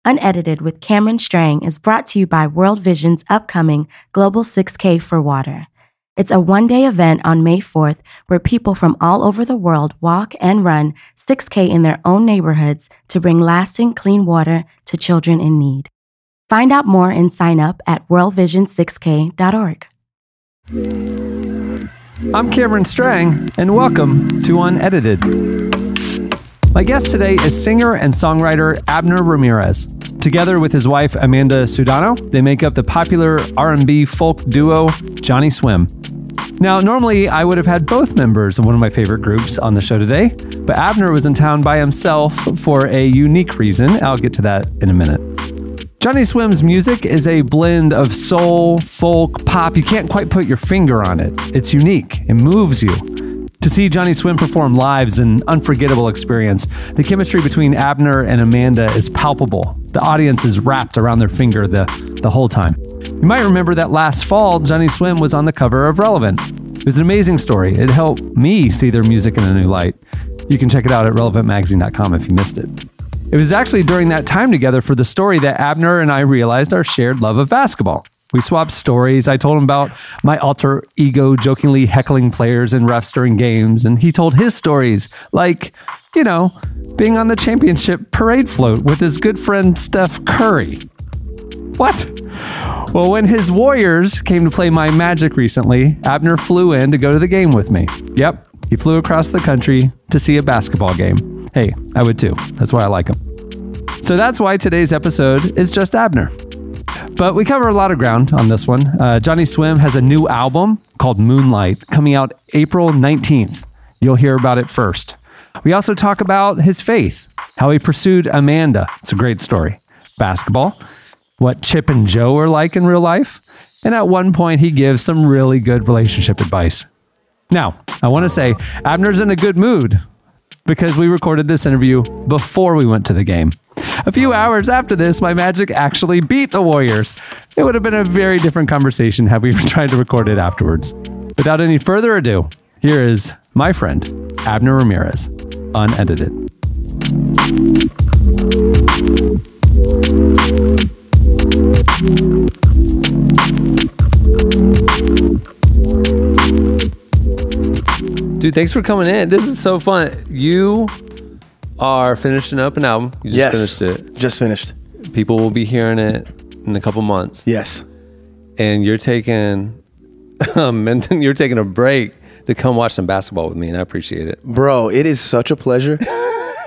Unedited with Cameron Strang is brought to you by World Vision's upcoming Global 6K for Water. It's a one-day event on May 4th where people from all over the world walk and run 6K in their own neighborhoods to bring lasting clean water to children in need. Find out more and sign up at worldvision6k.org. I'm Cameron Strang, and welcome to Unedited. My guest today is singer and songwriter Abner Ramirez. Together with his wife Amanda Sudano, they make up the popular R&B folk duo Johnnyswim. Now, normally I would have had both members of one of my favorite groups on the show today, but Abner was in town by himself for a unique reason. I'll get to that in a minute. Johnnyswim's music is a blend of soul, folk, pop. You can't quite put your finger on it. It's unique. It moves you. To see Johnnyswim perform live is an unforgettable experience. The chemistry between Abner and Amanda is palpable. The audience is wrapped around their finger the whole time. You might remember that last fall, Johnnyswim was on the cover of Relevant. It was an amazing story. It helped me see their music in a new light. You can check it out at relevantmagazine.com if you missed it. It was actually during that time together for the story that Abner and I realized our shared love of basketball. We swapped stories. I told him about my alter ego jokingly heckling players and refs during games, and he told his stories, like, you know, being on the championship parade float with his good friend Steph Curry. What? Well, when his Warriors came to play my Magic recently, Abner flew in to go to the game with me. Yep, he flew across the country to see a basketball game. Hey, I would too. That's why I like him. So that's why today's episode is just Abner. But we cover a lot of ground on this one. Johnnyswim has a new album called Moonlight coming out April 19th. You'll hear about it first. We also talk about his faith, how he pursued Amanda. It's a great story. Basketball, what Chip and Joe are like in real life, and at one point he gives some really good relationship advice. Now, I want to say Abner's in a good mood because we recorded this interview before we went to the game. A few hours after this, my Magic actually beat the Warriors. It would have been a very different conversation had we tried to record it afterwards. Without any further ado, here is my friend, Abner Ramirez, Unedited. Dude, thanks for coming in. This is so fun. You are finishing up an album. You just finished it. Just finished. People will be hearing it in a couple months. Yes. And you're taking a break to come watch some basketball with me, and I appreciate it. Bro, it is such a pleasure.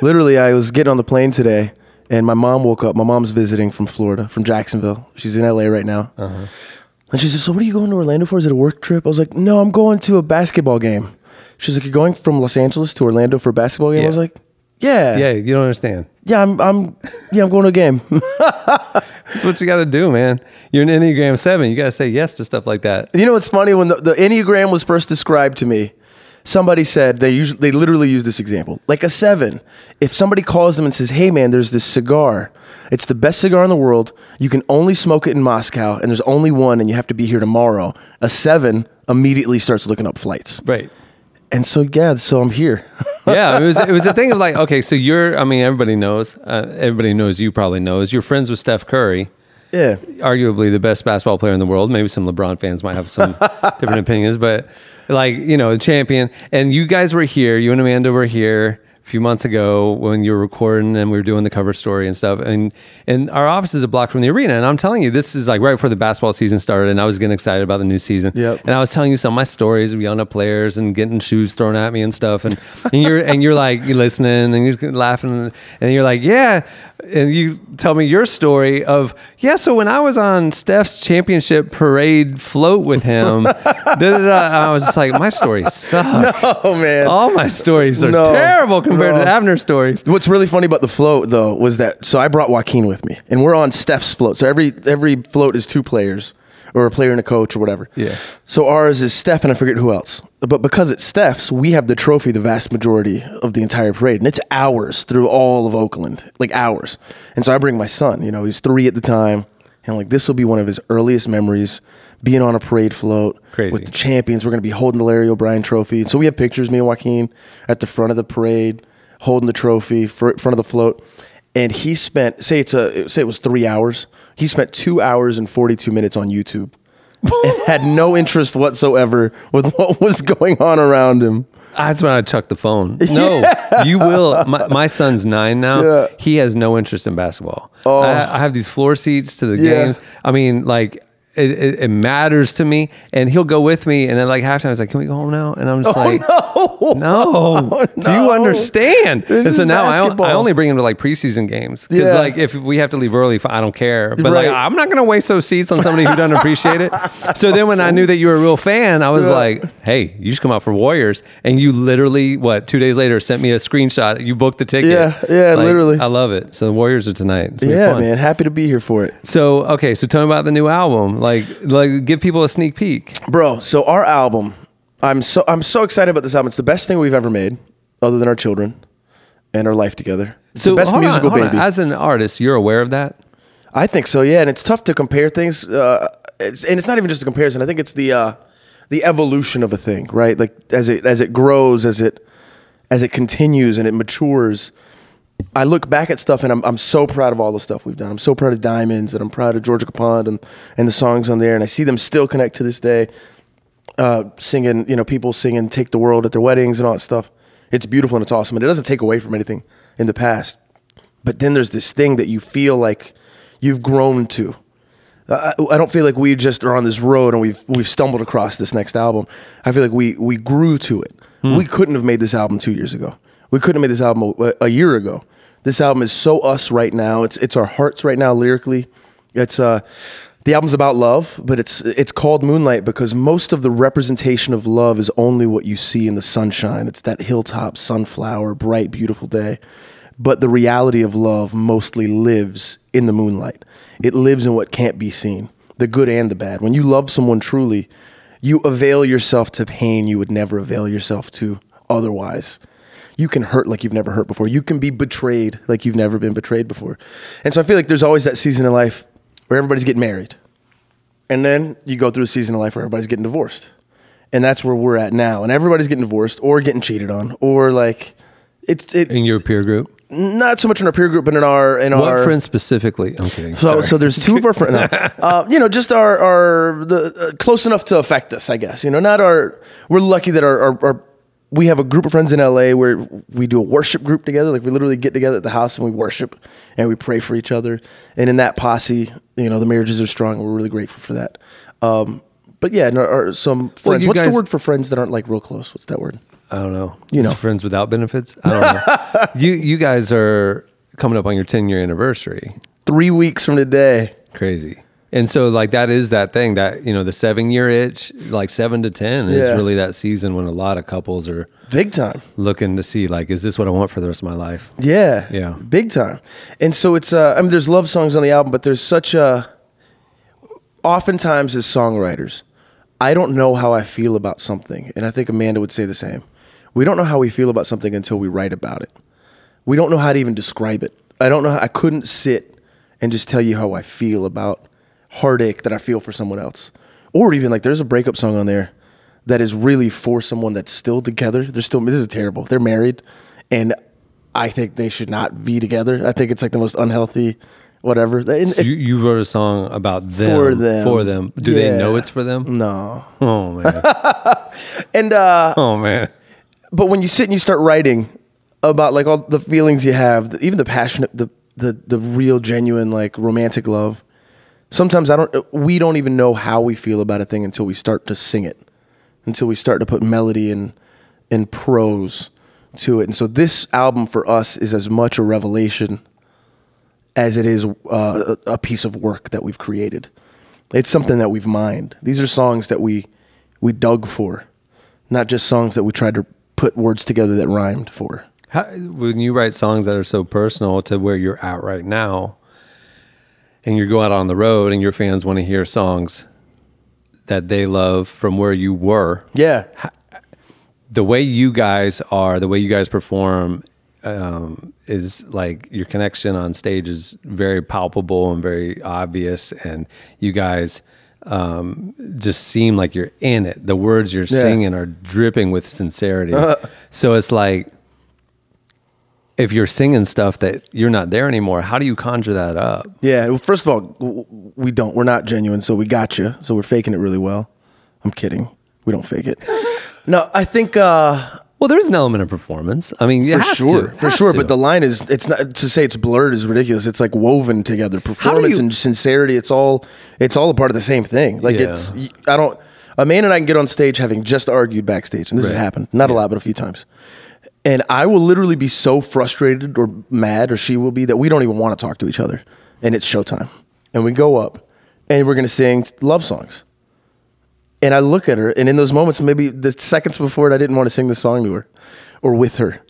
Literally, I was getting on the plane today, and my mom woke up. My mom's visiting from Florida, from Jacksonville. She's in LA right now. Uh-huh. And she said, so what are you going to Orlando for? Is it a work trip? I was like, no, I'm going to a basketball game. She's like, you're going from Los Angeles to Orlando for a basketball game? Yeah. I was like, yeah. Yeah, you don't understand. Yeah, I'm going to a game. That's what you got to do, man. You're an Enneagram 7. You got to say yes to stuff like that. You know what's funny? When the Enneagram was first described to me, somebody said, they literally use this example. Like a 7, if somebody calls them and says, hey man, there's this cigar. It's the best cigar in the world. You can only smoke it in Moscow, and there's only one, and you have to be here tomorrow. A 7 immediately starts looking up flights. Right. And so, yeah, so I'm here. Yeah, it was a thing of like, okay, so everybody knows, you probably knows, you're friends with Steph Curry. Yeah. Arguably the best basketball player in the world. Maybe some LeBron fans might have some different opinions, but like, you know, the champion. And you guys were here, you and Amanda were here a few months ago when you were recording and we were doing the cover story and stuff. And our office is a block from the arena. And I'm telling you, this is like right before the basketball season started, and I was getting excited about the new season. Yep. And I was telling you some of my stories of yelling at players and getting shoes thrown at me and stuff. And you're like, you're listening and you're laughing and you're like, yeah. And you tell me your story of, yeah, so when I was on Steph's championship parade float with him, I was just like, my stories suck. No, man. All my stories are terrible compared to Abner's stories. What's really funny about the float, though, was that, so I brought Joaquin with me, and we're on Steph's float. So every float is 2 players, or a player and a coach or whatever. Yeah. So ours is Steph, and I forget who else. But because it's Steph's, we have the trophy the vast majority of the entire parade. And it's hours through all of Oakland, like hours. And so I bring my son, you know, he's 3 at the time. And like, this will be one of his earliest memories, being on a parade float with the champions. We're going to be holding the Larry O'Brien trophy. And so we have pictures, me and Joaquin, at the front of the parade, holding the trophy, front of the float. and he spent say it was 3 hours. He spent 2 hours and 42 minutes on YouTube, and had no interest whatsoever with what was going on around him. That's when I chuck the phone. No, you will. My son's 9 now. Yeah. He has no interest in basketball. Oh. I have these floor seats to the games. I mean, like, it matters to me, and he'll go with me, and then like halftime, he's like, "Can we go home now?" And I'm just no. Do you understand? And so now I only bring him to like preseason games because like if we have to leave early, I don't care. But like I'm not gonna waste those seats on somebody who doesn't appreciate it. So then when I knew that you were a real fan, I was like, "Hey, you just come out for Warriors," and you literally 2 days later sent me a screenshot. You booked the ticket. Yeah, like, literally. I love it. So the Warriors are tonight. It's fun. Man, happy to be here for it. So okay, so tell me about the new album. Like give people a sneak peek, bro. So our album, I'm so excited about this album. It's the best thing we've ever made, other than our children and our life together. It's the best musical baby. As an artist, you're aware of that? I think so. Yeah, and it's tough to compare things. And it's not even just a comparison. I think it's the evolution of a thing, right? Like as it grows, as it continues and it matures. I look back at stuff and I'm so proud of all the stuff we've done. I'm so proud of Diamonds, and I'm proud of Georgia Capond and the songs on there. And I see them still connect to this day, singing, people singing Take the World at their weddings and all that stuff. It's beautiful and it's awesome. And it doesn't take away from anything in the past. But then there's this thing that you feel like you've grown to. I don't feel like we just are on this road and we've stumbled across this next album. I feel like we grew to it. We couldn't have made this album 2 years ago. We couldn't have made this album a year ago. This album is so us right now. It's our hearts right now lyrically. It's the album's about love, but it's called Moonlight because most of the representation of love is only what you see in the sunshine. It's that hilltop sunflower, bright, beautiful day. But the reality of love mostly lives in the moonlight. It lives in what can't be seen, the good and the bad. When you love someone truly, you avail yourself to pain you would never avail yourself to otherwise. You can hurt like you've never hurt before. You can be betrayed like you've never been betrayed before. And so I feel like there's always that season in life where everybody's getting married. And then you go through a season of life where everybody's getting divorced. And that's where we're at now. And everybody's getting divorced or getting cheated on or like in your peer group? Not so much in our peer group, but in our what friends specifically? I'm kidding. So there's two of our friends. Just our close enough to affect us, I guess. Not our. We're lucky that our we have a group of friends in LA where we do a worship group together. Like we literally get together at the house and we worship and we pray for each other. And in that posse, the marriages are strong. We're really grateful for that. But yeah, some friends. What's the word for friends that aren't like real close? What's that word? I don't know. Friends without benefits? I don't know. You guys are coming up on your 10-year anniversary. 3 weeks from today. Crazy. And so like that is that thing that, the 7-year itch, like 7 to 10 is really that season when a lot of couples are big time looking to see like, is this what I want for the rest of my life? Yeah. Yeah. Big time. And so it's, there's love songs on the album, but there's oftentimes as songwriters, I don't know how I feel about something. And I think Amanda would say the same. We don't know how we feel about something until we write about it. We don't know how to even describe it. I couldn't sit and just tell you how I feel about heartache that I feel for someone else. Or even like there's a breakup song on there that is really for someone that's still together. This is terrible. They're married and I think they should not be together. I think it's like the most unhealthy whatever. You wrote a song about them. For them. Do they know it's for them? No. Oh man. And oh man. But when you sit and you start writing about like all the feelings you have, even the passionate, the real genuine like romantic love, sometimes we don't even know how we feel about a thing until we start to sing it, until we start to put melody and prose to it. And so this album for us is as much a revelation as it is a piece of work that we've created. It's something that we've mined. These are songs that we dug for, not just songs that we tried to put words together that rhymed for. When you write songs that are so personal to where you're at right now, and you go out on the road and your fans want to hear songs that they love from where you were. Yeah. The way you guys are, the way you guys perform is like your connection on stage is very palpable and very obvious. And you guys just seem like you're in it. The words you're singing are dripping with sincerity. So it's like, if you're singing stuff that you're not there anymore, how do you conjure that up? Yeah. Well, first of all, we don't. We're not genuine, so we got you. So we're faking it really well. I'm kidding. We don't fake it. No, I think. Well, there's an element of performance. I mean, for sure. But the line is, it's not to say it's blurred is ridiculous. It's like woven together. Performance and sincerity. It's all a part of the same thing. Like Amanda and I can get on stage having just argued backstage, and this has happened. Not a lot, but a few times. And I will literally be so frustrated or mad, or she will be, that we don't even want to talk to each other. And it's showtime. And we go up, and we're going to sing love songs. And I look at her, and in those moments, maybe the seconds before it, I didn't want to sing the song to her or with her.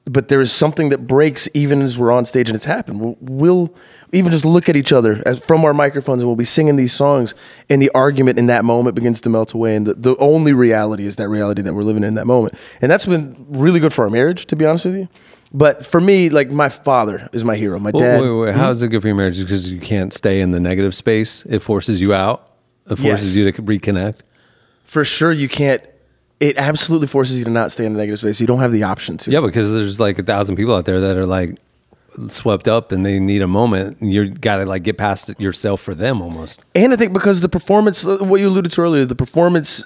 But there is something that breaks even as we're on stage, and it's happened. We'll even just look at each other from our microphones, and we'll be singing these songs, and the argument in that moment begins to melt away. And the only reality is that reality that we're living in that moment. And that's been really good for our marriage, to be honest with you. But for me, like, my father is my hero. My dad. Wait. How is it good for your marriage? Because you can't stay in the negative space. It forces you out. It forces you to reconnect. For sure, you can't. It absolutely forces you to not stay in the negative space. You don't have the option to. Yeah, because there's like 1,000 people out there that are like swept up and they need a moment. You got to like get past it yourself for them almost. And I think because the performance, what you alluded to earlier, the performance,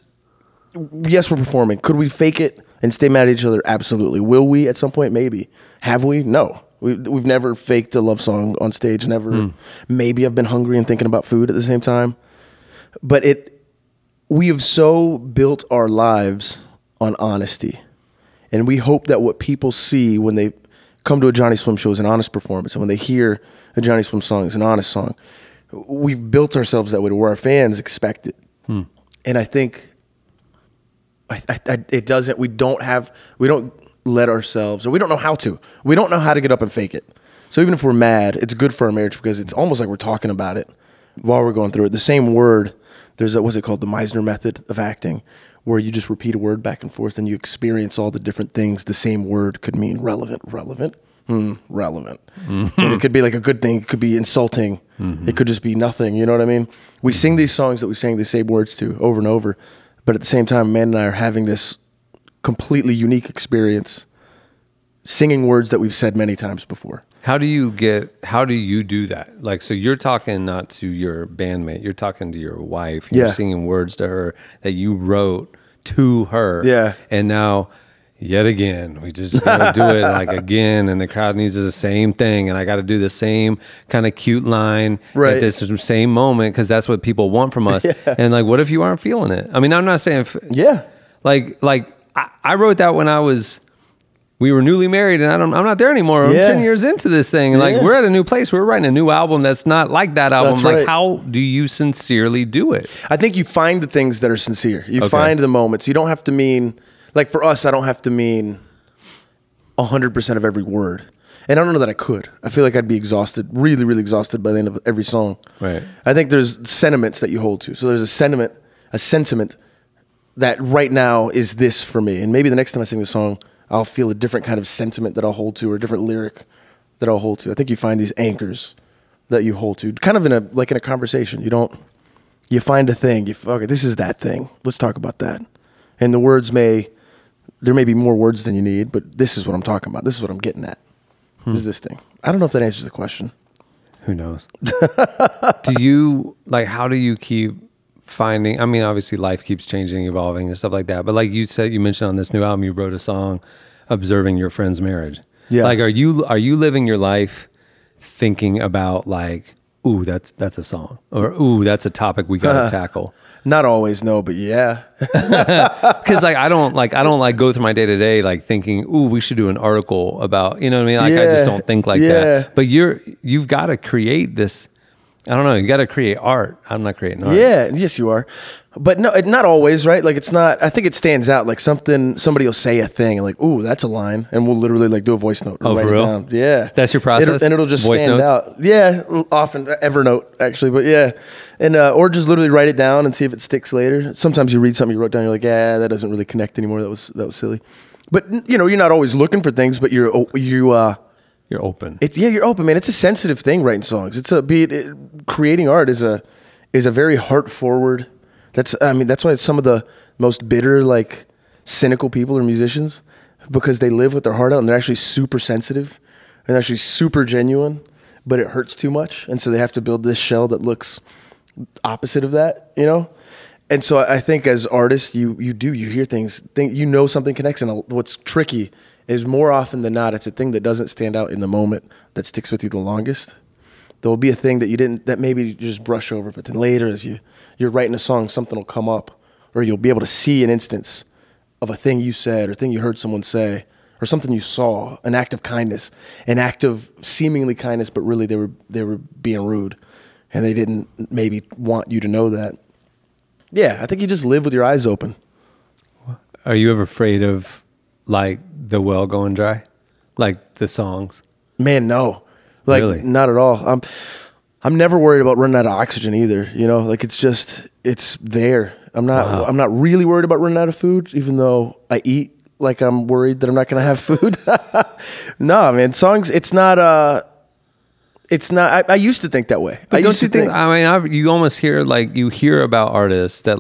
yes, we're performing. Could we fake it and stay mad at each other? Absolutely. Will we at some point? Maybe. Have we? No. We've never faked a love song on stage. Never. Maybe I've been hungry and thinking about food at the same time. But we have so built our lives on honesty. And we hope that what people see when they come to a Johnnyswim show is an honest performance. And when they hear a Johnnyswim song is an honest song. We've built ourselves that way to where our fans expect it. And I think it doesn't, we don't let ourselves, or we don't know how to. We don't know how to get up and fake it. So even if we're mad, it's good for our marriage because it's almost like we're talking about it while we're going through it. The same word, there's what's it called? The Meisner method of acting, where you just repeat a word back and forth and you experience all the different things the same word could mean. Relevant. And it could be like a good thing. It could be insulting. It could just be nothing. You know what I mean? We sing these songs that we sang the same words to over and over. But at the same time, Amanda and I are having this completely unique experience singing words that we've said many times before. How do you do that? Like, so you're talking not to your bandmate, you're talking to your wife. You're singing words to her that you wrote to her. Yeah. And now, yet again, we just gotta do it like again, and the crowd needs the same thing, and I got to do the same kind of cute line at this same moment because that's what people want from us. And like, what if you aren't feeling it? I mean, I'm not saying I wrote that when we were newly married, and I'm not there anymore. I'm 10 years into this thing. Like, we're at a new place. We're writing a new album that's not like that album. That's like, how do you sincerely do it? I think you find the things that are sincere. You find the moments. You don't have to mean, like for us, I don't have to mean 100% of every word. And I don't know that I could. I feel like I'd be exhausted, really, really exhausted by the end of every song. Right. I think there's sentiments that you hold to. So there's a sentiment that right now is this for me. And maybe the next time I sing the song, I'll feel a different kind of sentiment that I'll hold to, or a different lyric that I'll hold to. I think you find these anchors that you hold to, kind of in a conversation. You find a thing. Okay, this is that thing. Let's talk about that. And the words there may be more words than you need, but this is what I'm talking about. This is what I'm getting at. Is this thing. I don't know if that answers the question. Who knows? How do you keep finding, I mean, obviously life keeps changing, evolving and stuff like that. But like you said, you mentioned on this new album, you wrote a song observing your friend's marriage. Yeah. Like, are you living your life thinking about like, ooh, that's a song, or ooh, that's a topic we got to tackle? Not always, no, but yeah. Cause like, I don't go through my day to day, like thinking, ooh, we should do an article about, you know what I mean? Like, I just don't think like that, but you've got to create this. I don't know. You got to create art. I'm not creating art. Yeah. Yes, you are. But no, not always, right? Like, it's not, I think it stands out. Like somebody will say a thing and like, ooh, that's a line. And we'll literally like do a voice note. Or write for it real? Down. Yeah. That's your process? It'll just voice stand notes? out. Yeah. Often Evernote actually, but yeah. And, or just literally write it down and see if it sticks later. Sometimes you read something you wrote down, you're like, yeah, that doesn't really connect anymore. That was silly. But you know, you're not always looking for things, but you're open. You're open, man. It's a sensitive thing, writing songs. Creating art is a very heart forward. That's why some of the most bitter, like cynical people are musicians because they live with their heart out and they're actually super sensitive and actually super genuine, but it hurts too much. And so they have to build this shell that looks opposite of that, you know? And so I think as artists, you hear things, you know something connects. And what's tricky is more often than not, it's a thing that doesn't stand out in the moment that sticks with you the longest. There will be a thing that maybe you just brush over, but then later as you're writing a song, something will come up, or you'll be able to see an instance of a thing you said or thing you heard someone say or something you saw, an act of kindness, an act of seemingly kindness, but really they were being rude and they didn't maybe want you to know that. Yeah, I think you just live with your eyes open. Are you ever afraid of like the well going dry? Like the songs? Man, no. Like really? Not at all. I'm never worried about running out of oxygen either, you know? Like it's there. I'm not really worried about running out of food, even though I eat like I'm worried that I'm not going to have food. No, man, songs, it's not I used to think that way. But don't you think, you almost hear you hear about artists that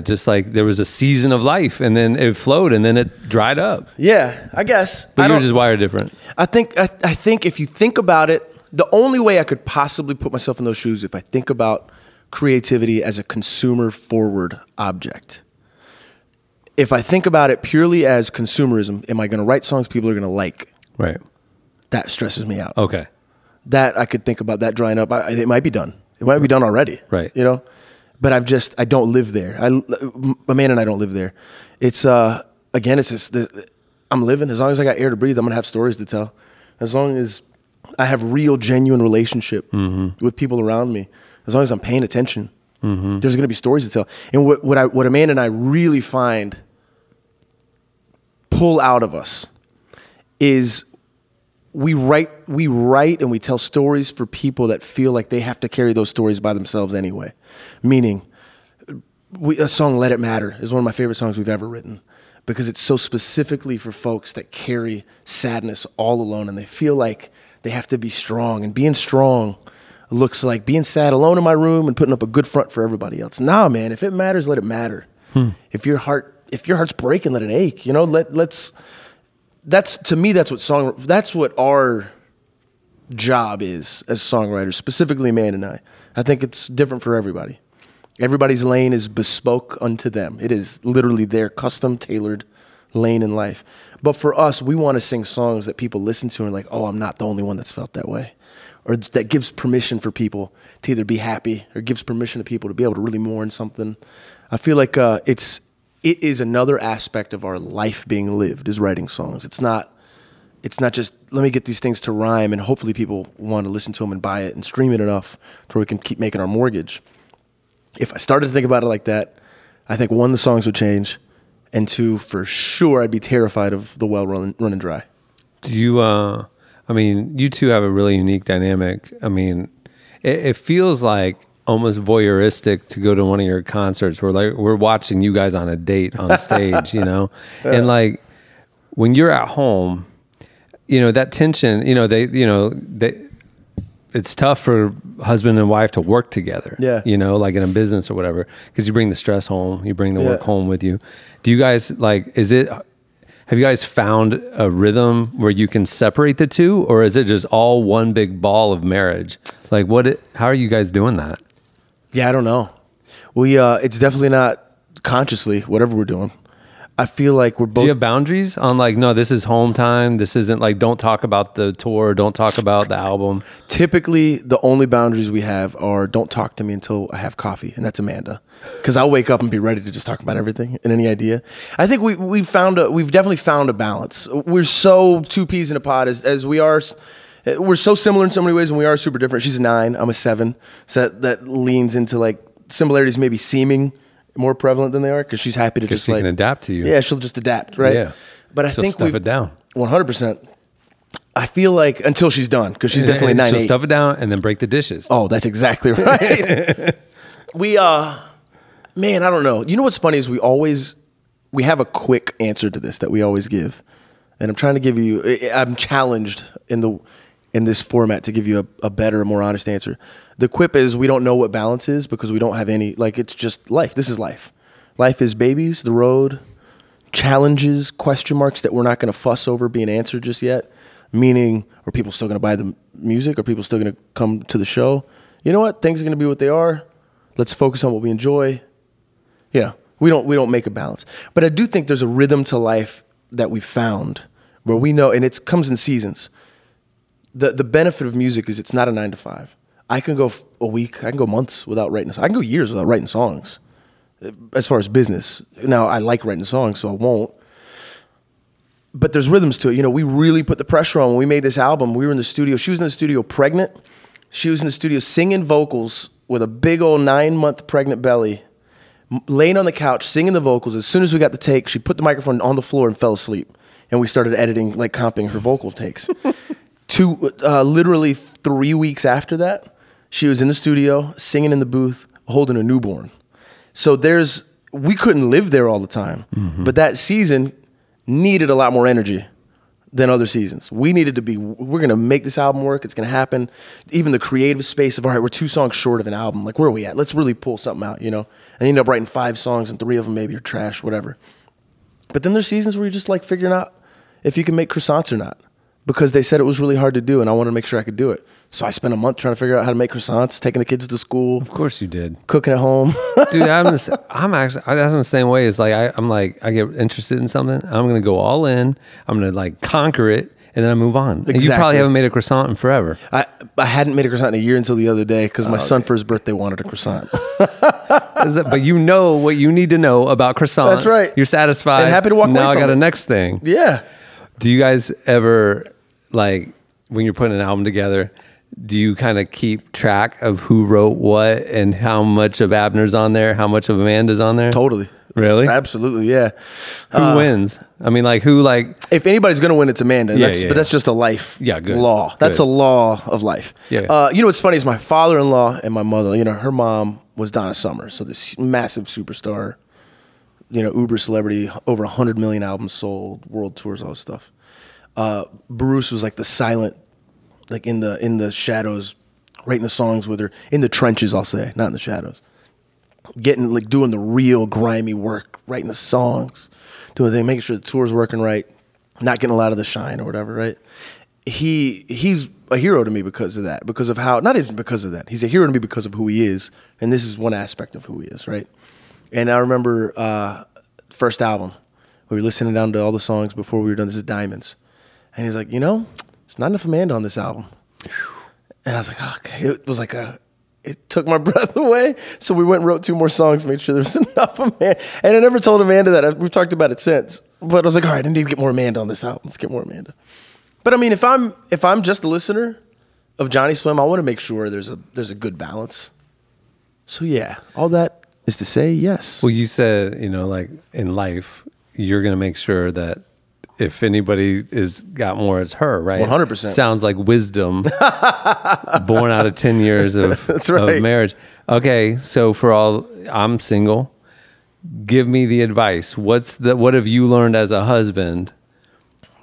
just like there was a season of life and then it flowed and then it dried up. Yeah, I guess. But you're just wired different. I think if you think about it, the only way I could possibly put myself in those shoes, if I think about creativity as a consumer forward object. If I think about it purely as consumerism, am I going to write songs people are going to like? Right. That stresses me out. Okay. That I could think about that drying up. It might be done. It might be done already. Right. You know? But I don't live there. Amanda and I don't live there. It's, again, it's just, I'm living. As long as I got air to breathe, I'm going to have stories to tell. As long as I have real, genuine relationship with people around me, as long as I'm paying attention, there's going to be stories to tell. And what Amanda and I really find pull out of us is we write and we tell stories for people that feel like they have to carry those stories by themselves anyway. Meaning, a song, Let It Matter, is one of my favorite songs we've ever written because it's so specifically for folks that carry sadness all alone and they feel like they have to be strong. And being strong looks like being sad alone in my room and putting up a good front for everybody else. Nah, man, if it matters, let it matter. If your heart's breaking, let it ache. You know, to me, that's what our job is as songwriters, specifically man and I. I think it's different for everybody. Everybody's lane is bespoke unto them. It is literally their custom tailored lane in life. But for us, we want to sing songs that people listen to and are like, oh, I'm not the only one that's felt that way. Or that gives permission for people to either be happy or gives permission to people to be able to really mourn something. I feel like it is another aspect of our life being lived is writing songs. It's not just let me get these things to rhyme and hopefully people want to listen to them and buy it and stream it enough to where we can keep making our mortgage. If I started to think about it like that, I think one, the songs would change, and two, for sure, I'd be terrified of the well running dry. Do you? You two have a really unique dynamic. I mean, it feels like almost voyeuristic to go to one of your concerts where we're watching you guys on a date on stage, you know, and like when you're at home, you know, that tension, it's tough for husband and wife to work together, you know, like in a business or whatever, because you bring the stress home, you bring the work home with you. Do you guys have you guys found a rhythm where you can separate the two, or is it just all one big ball of marriage? Like how are you guys doing that? Yeah, I don't know. It's definitely not consciously, whatever we're doing. I feel like we're both... Do you have boundaries on no, this is home time, this isn't don't talk about the tour, don't talk about the album? Typically, the only boundaries we have are don't talk to me until I have coffee, and that's Amanda. Because I'll wake up and be ready to just talk about everything and any idea. I think we've definitely found a balance. We're so two peas in a pod as we are... We're so similar in so many ways, and we are super different. She's a 9, I'm a 7. So that leans into similarities maybe seeming more prevalent than they are because she's happy to just she can adapt to you. Yeah, she'll just adapt, right? Yeah. But I think stuff it down 100%. I feel like until she's done because she's definitely 9. She'll stuff it down and then break the dishes. Oh, that's exactly right. Man, I don't know. You know what's funny is we have a quick answer to this that we always give, and I'm trying to give you. I'm challenged in this format to give you a better, more honest answer. The quip is we don't know what balance is because we don't have any, it's just life. This is life. Life is babies, the road, challenges, question marks that we're not going to fuss over being answered just yet. Meaning, are people still going to buy the music? Are people still going to come to the show? You know what? Things are going to be what they are. Let's focus on what we enjoy. Yeah, we don't make a balance. But I do think there's a rhythm to life that we found where we know, and it comes in seasons. The benefit of music is it's not a 9 to 5. I can go a week, I can go months without writing. I can go years without writing songs. As far as business, now I like writing songs, so I won't. But there's rhythms to it. You know, we really put the pressure on when we made this album. We were in the studio. She was in the studio pregnant. She was in the studio singing vocals with a big old 9-month pregnant belly, laying on the couch, singing the vocals. As soon as we got the take, she put the microphone on the floor and fell asleep. And we started editing, like comping her vocal takes. Literally 3 weeks after that, she was in the studio, singing in the booth, holding a newborn. So we couldn't live there all the time. Mm-hmm. But that season needed a lot more energy than other seasons. We needed to we're going to make this album work. It's going to happen. Even the creative space of, all right, we're 2 songs short of an album. Like, where are we at? Let's really pull something out, you know? And you end up writing 5 songs and 3 of them maybe are trash, whatever. But then there's seasons where you're just like figuring out if you can make croissants or not. Because they said it was really hard to do, and I wanted to make sure I could do it. So I spent a month trying to figure out how to make croissants, taking the kids to school. Of course you did. Cooking at home. Dude, that's the same way. It's like, I get interested in something. I'm going to go all in. I'm going to like conquer it, and then I move on. Exactly. And you probably haven't made a croissant in forever. I hadn't made a croissant in a year until the other day because my son for his birthday wanted a croissant. But you know what you need to know about croissants. That's right. You're satisfied. And happy to walk away from it. Now I got a next thing. Yeah. Do you guys ever, like, when you're putting an album together, do you kind of keep track of who wrote what and how much of Abner's on there, how much of Amanda's on there? Totally. Really? Absolutely, yeah. Who wins? I mean, like, who, like... If anybody's going to win, it's Amanda. But that's just a life law. That's a law of life. Yeah. You know what's funny is my father-in-law and my mother, you know, her mom was Donna Summer, so this massive superstar, you know, uber celebrity, over 100 million albums sold, world tours, all this stuff. Bruce was like the silent, like in the shadows, writing the songs with her, in the trenches, I'll say, not in the shadows. Doing the real grimy work, writing the songs, doing the thing, making sure the tour's working right, not getting a lot of the shine or whatever, right? He's a hero to me because of that, because of how, not even because of that, he's a hero to me because of who he is, and this is one aspect of who he is, right? And I remember first album, we were listening down to all the songs before we were done, this is Diamonds, and he's like, you know, there's not enough Amanda on this album. And I was like, okay, it was like it took my breath away. So we went and wrote 2 more songs, made sure there was enough Amanda. And I never told Amanda that. We've talked about it since. But I was like, all right, I need to get more Amanda on this album. Let's get more Amanda. But I mean, if I'm just a listener of Johnnyswim, I want to make sure there's a good balance. So yeah, all that is to say yes. Well, you said, you know, like in life, you're going to make sure that if anybody is got more, it's her, right? 100%. Sounds like wisdom born out of 10 years of, That's right. of marriage. Okay, so I'm single. Give me the advice. What have you learned as a husband?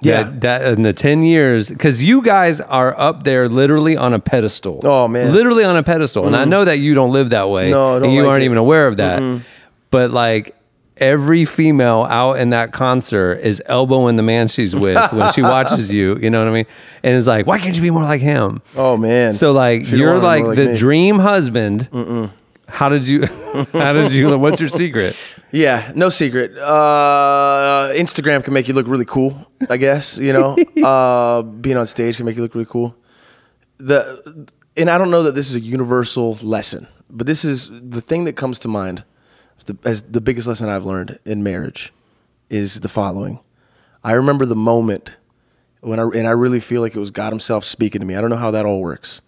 Yeah. That in the 10 years, because you guys are up there literally on a pedestal. Oh, man. Literally on a pedestal. Mm-hmm. And I know that you don't live that way. No, I don't and you like aren't even aware of that. Mm-hmm. But like, every female out in that concert is elbowing the man she's with when she watches you, you know what I mean? And it's like, why can't you be more like him? Oh, man. So like, you're like the dream husband. Mm-mm. How did you, what's your secret? Yeah, no secret. Instagram can make you look really cool, I guess, you know? Being on stage can make you look really cool. And I don't know that this is a universal lesson, but this is the thing that comes to mind as the biggest lesson I've learned in marriage is the following. I remember the moment when I really feel like it was God himself speaking to me. I don't know how that all works.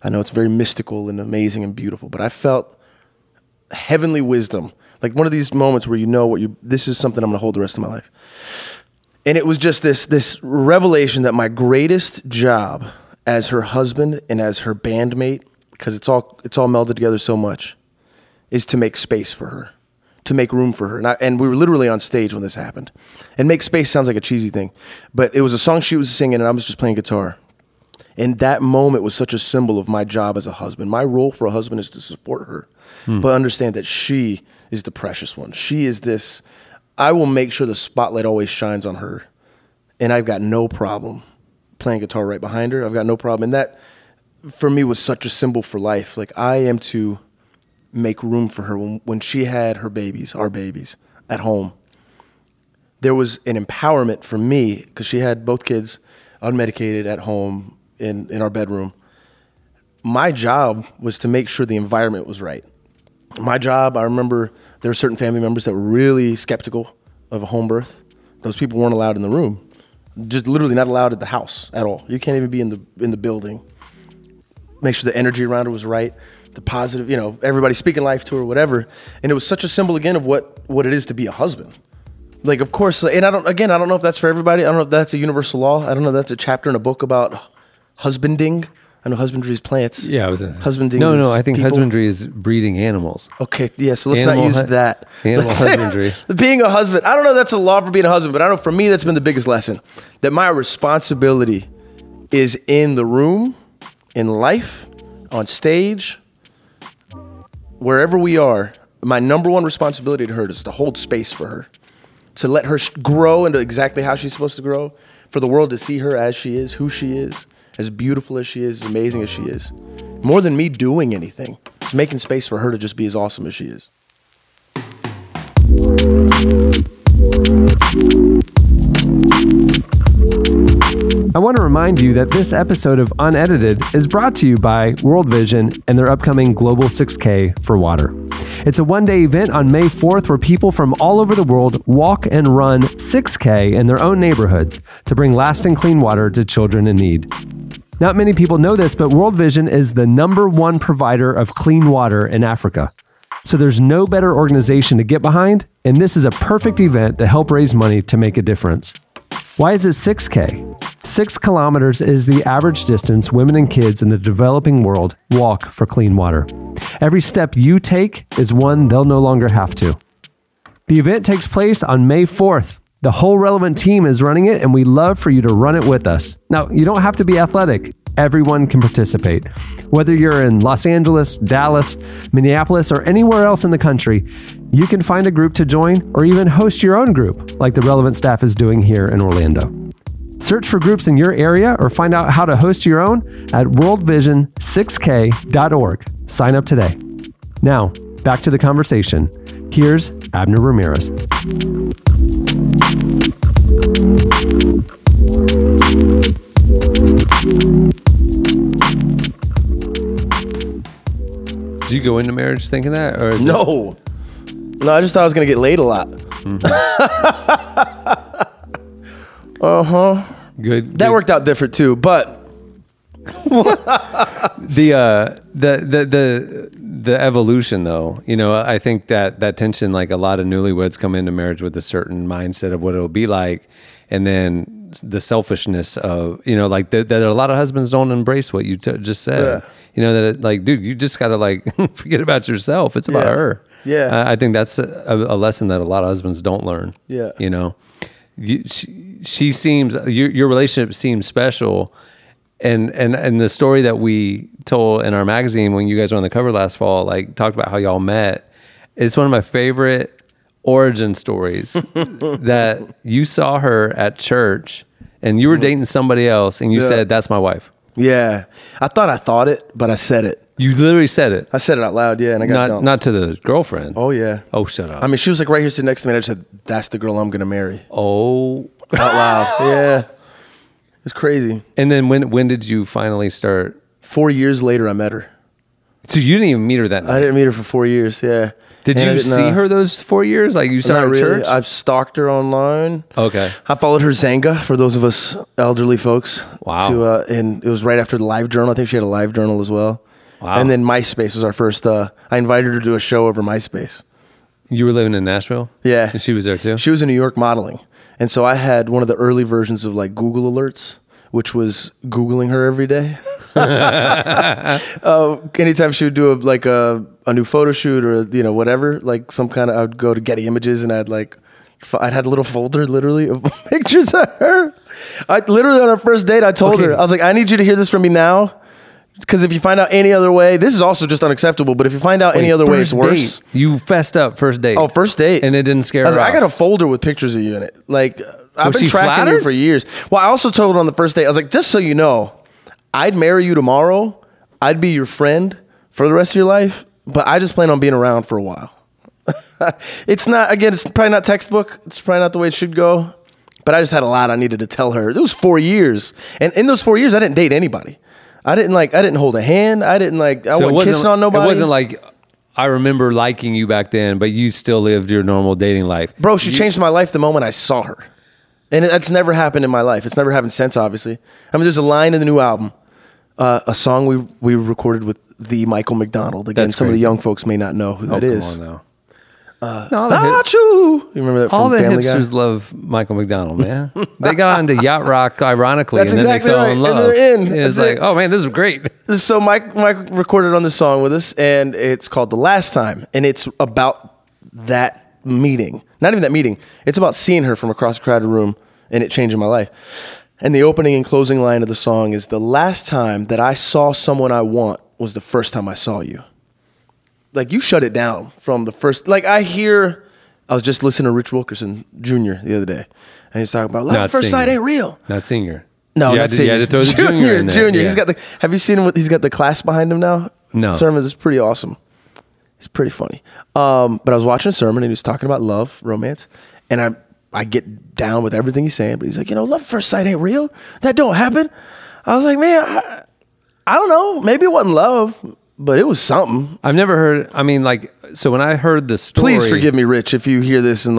I know it's very mystical and amazing and beautiful, but I felt heavenly wisdom, like one of these moments where you know this is something I'm going to hold the rest of my life. And it was just this revelation that my greatest job as her husband and as her bandmate, because it's all melded together so much, is to make space for her, to make room for her. And we were literally on stage when this happened. And make space sounds like a cheesy thing, but it was a song she was singing and I was just playing guitar. And that moment was such a symbol of my job as a husband. My role for a husband is to support her, but understand that she is the precious one. She is this, I will make sure the spotlight always shines on her. And I've got no problem playing guitar right behind her. I've got no problem. And that, for me, was such a symbol for life. Like, I am to make room for her. When she had her babies, our babies, at home, there was an empowerment for me, because she had both kids unmedicated at home in our bedroom. My job was to make sure the environment was right. My job, I remember there were certain family members that were really skeptical of a home birth. Those people weren't allowed in the room. Just literally not allowed at the house at all. You can't even be in the building. Make sure the energy around her was right, the positive, everybody speaking life to her, whatever. And it was such a symbol again of what it is to be a husband. Like, of course, and I don't know if that's for everybody. I don't know if that's a universal law. I don't know if that's a chapter in a book about husbanding. I know husbandry is plants. Yeah, husbanding. No, I think people. Husbandry is breeding animals. Okay, yeah. So let's not use that. Animal husbandry. Being a husband. I don't know if that's a law for being a husband, but I know for me that's been the biggest lesson. That my responsibility is in the room, in life, on stage, wherever we are. My number one responsibility to her is to hold space for her, to let her grow into exactly how she's supposed to grow, for the world to see her as she is, who she is. As beautiful as she is, as amazing as she is. More than me doing anything. It's making space for her to just be as awesome as she is. I want to remind you that this episode of Unedited is brought to you by World Vision and their upcoming Global 6K for Water. It's a one-day event on May 4th where people from all over the world walk and run 6K in their own neighborhoods to bring lasting clean water to children in need. Not many people know this, but World Vision is the #1 provider of clean water in Africa. So there's no better organization to get behind, and this is a perfect event to help raise money to make a difference. Why is it 6K? 6 kilometers is the average distance women and kids in the developing world walk for clean water. Every step you take is one they'll no longer have to. The event takes place on May 4th. The whole Relevant team is running it, and we'd love for you to run it with us. Now, you don't have to be athletic. Everyone can participate. Whether you're in Los Angeles, Dallas, Minneapolis, or anywhere else in the country, you can find a group to join or even host your own group, like the Relevant staff is doing here in Orlando. Search for groups in your area or find out how to host your own at worldvision6k.org. Sign up today. Now, back to the conversation. Here's Abner Ramirez. Did you go into marriage thinking that? Or is No, I just thought I was going to get laid a lot. Good. That worked out different too, but the evolution though, I think that tension, like a lot of newlyweds come into marriage with a certain mindset of what it'll be like, and then the selfishness of, like that a lot of husbands don't embrace what you just said. Yeah. Dude, you just gotta forget about yourself. It's about her. Yeah. I think that's a lesson that a lot of husbands don't learn. Yeah. She seems, your relationship seems special. And the story that we told in our magazine when you guys were on the cover last fall, talked about how y'all met. It's one of my favorite origin stories that you saw her at church and you were dating somebody else and you said, "That's my wife." Yeah. I thought it, but I said it. You literally said it. I said it out loud, yeah, and I got dumped. Not to the girlfriend. Oh, yeah. Oh, shut up. I mean, she was right here sitting next to me, and I just said, "That's the girl I'm going to marry." Oh. Out loud. Yeah. It's crazy. And then when did you finally start? 4 years later, I met her. So you didn't even meet her that night? I didn't meet her for 4 years, yeah. Did you see her those 4 years? You saw her at church? I've stalked her online. Okay. I followed her Zanga, for those of us elderly folks. Wow. And it was right after the Live Journal. I think she had a Live Journal as well. Wow. And then MySpace was our first. I invited her to do a show over MySpace. You were living in Nashville? Yeah. And she was there too? She was in New York modeling. And so I had one of the early versions of Google Alerts, which was Googling her every day. Anytime she would do a new photo shoot or whatever, I would go to Getty Images and I'd had a little folder literally of pictures of her. I literally on our first date I told her, I was like, "I need you to hear this from me now. Because if you find out any other way, this is also just unacceptable. But if you find out any other way, it's worse. You fessed up first date. Oh, first date. And it didn't scare her I off. got a folder with pictures of you in it. Like, I've been she tracking flattered? you for years. Well, I also told her on the first date, I was like, just so you know, I'd marry you tomorrow. I'd be your friend for the rest of your life. But I just plan on being around for a while. It's not, again, it's probably not textbook. It's probably not the way it should go. But I just had a lot I needed to tell her. It was 4 years. And in those 4 years, I didn't date anybody. I didn't hold a hand. I wasn't kissing on nobody. It wasn't like, I remember liking you back then, but you still lived your normal dating life. Bro, she changed my life the moment I saw her. And that's never happened in my life. It's never happened since, obviously. I mean, there's a line in the new album, a song we recorded with the Michael McDonald. Again, That's some of the crazy. young folks may not know who that is. Come on now. Not you. You remember that from All the Family Guy? hipsters love Michael McDonald, man. They got into yacht rock, ironically, That's and then exactly they fell right. in love. And they're in. It's That's like, it. oh man, this is great. So Mike recorded on this song with us, and it's called The Last Time. And it's about that meeting. Not even that meeting. It's about seeing her from across a crowded room and it changing my life. And the opening and closing line of the song is, the last time that I saw someone I want was the first time I saw you. Like, you shut it down from the first. Like, I was just listening to Rich Wilkerson Jr. the other day, and he's talking about love at first sight ain't real. Not singer. No, you not had to, singer. You had to throw the junior in there. Junior. Yeah. He's got have you seen him? He's got the class behind him now. No. Sermons is pretty awesome. He's pretty funny. But I was watching a sermon, and he was talking about love, romance, and I get down with everything he's saying, but he's like, love at first sight ain't real. That don't happen. I was like, man, I don't know. Maybe it wasn't love, but it was something. I've never heard. I mean, like, so when I heard the story, Please forgive me, Rich, if you hear this and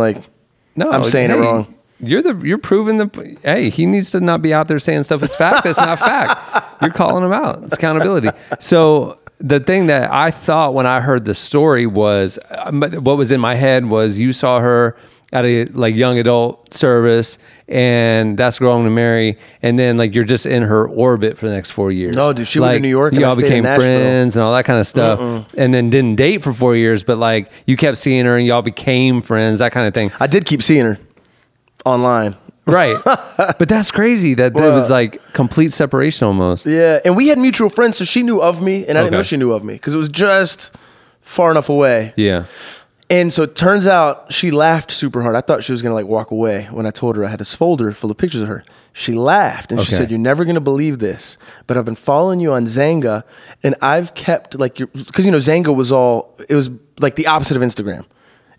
no, I'm saying it wrong. You're proving hey, he needs to not be out there saying stuff is fact. That's not fact. You're calling him out. It's accountability. So the thing that I thought when I heard the story was, what was in my head was, you saw her at a young adult service, and that's girl I'm gonna marry, and then you're just in her orbit for the next 4 years. No, dude, she went to New York, and y'all I stayed in became Nashville. friends and all that kind of stuff, and then didn't date for 4 years, but you kept seeing her and y'all became friends, that kind of thing. I did keep seeing her online. Right. But that's crazy that there was complete separation almost. Yeah, and we had mutual friends, so she knew of me, and I didn't know she knew of me because it was just far enough away. Yeah. And so it turns out she laughed super hard. I thought she was going to walk away when I told her I had this folder full of pictures of her. She laughed and she said, "You're never going to believe this, but I've been following you on Zanga, and I've kept because Zanga was it was the opposite of Instagram.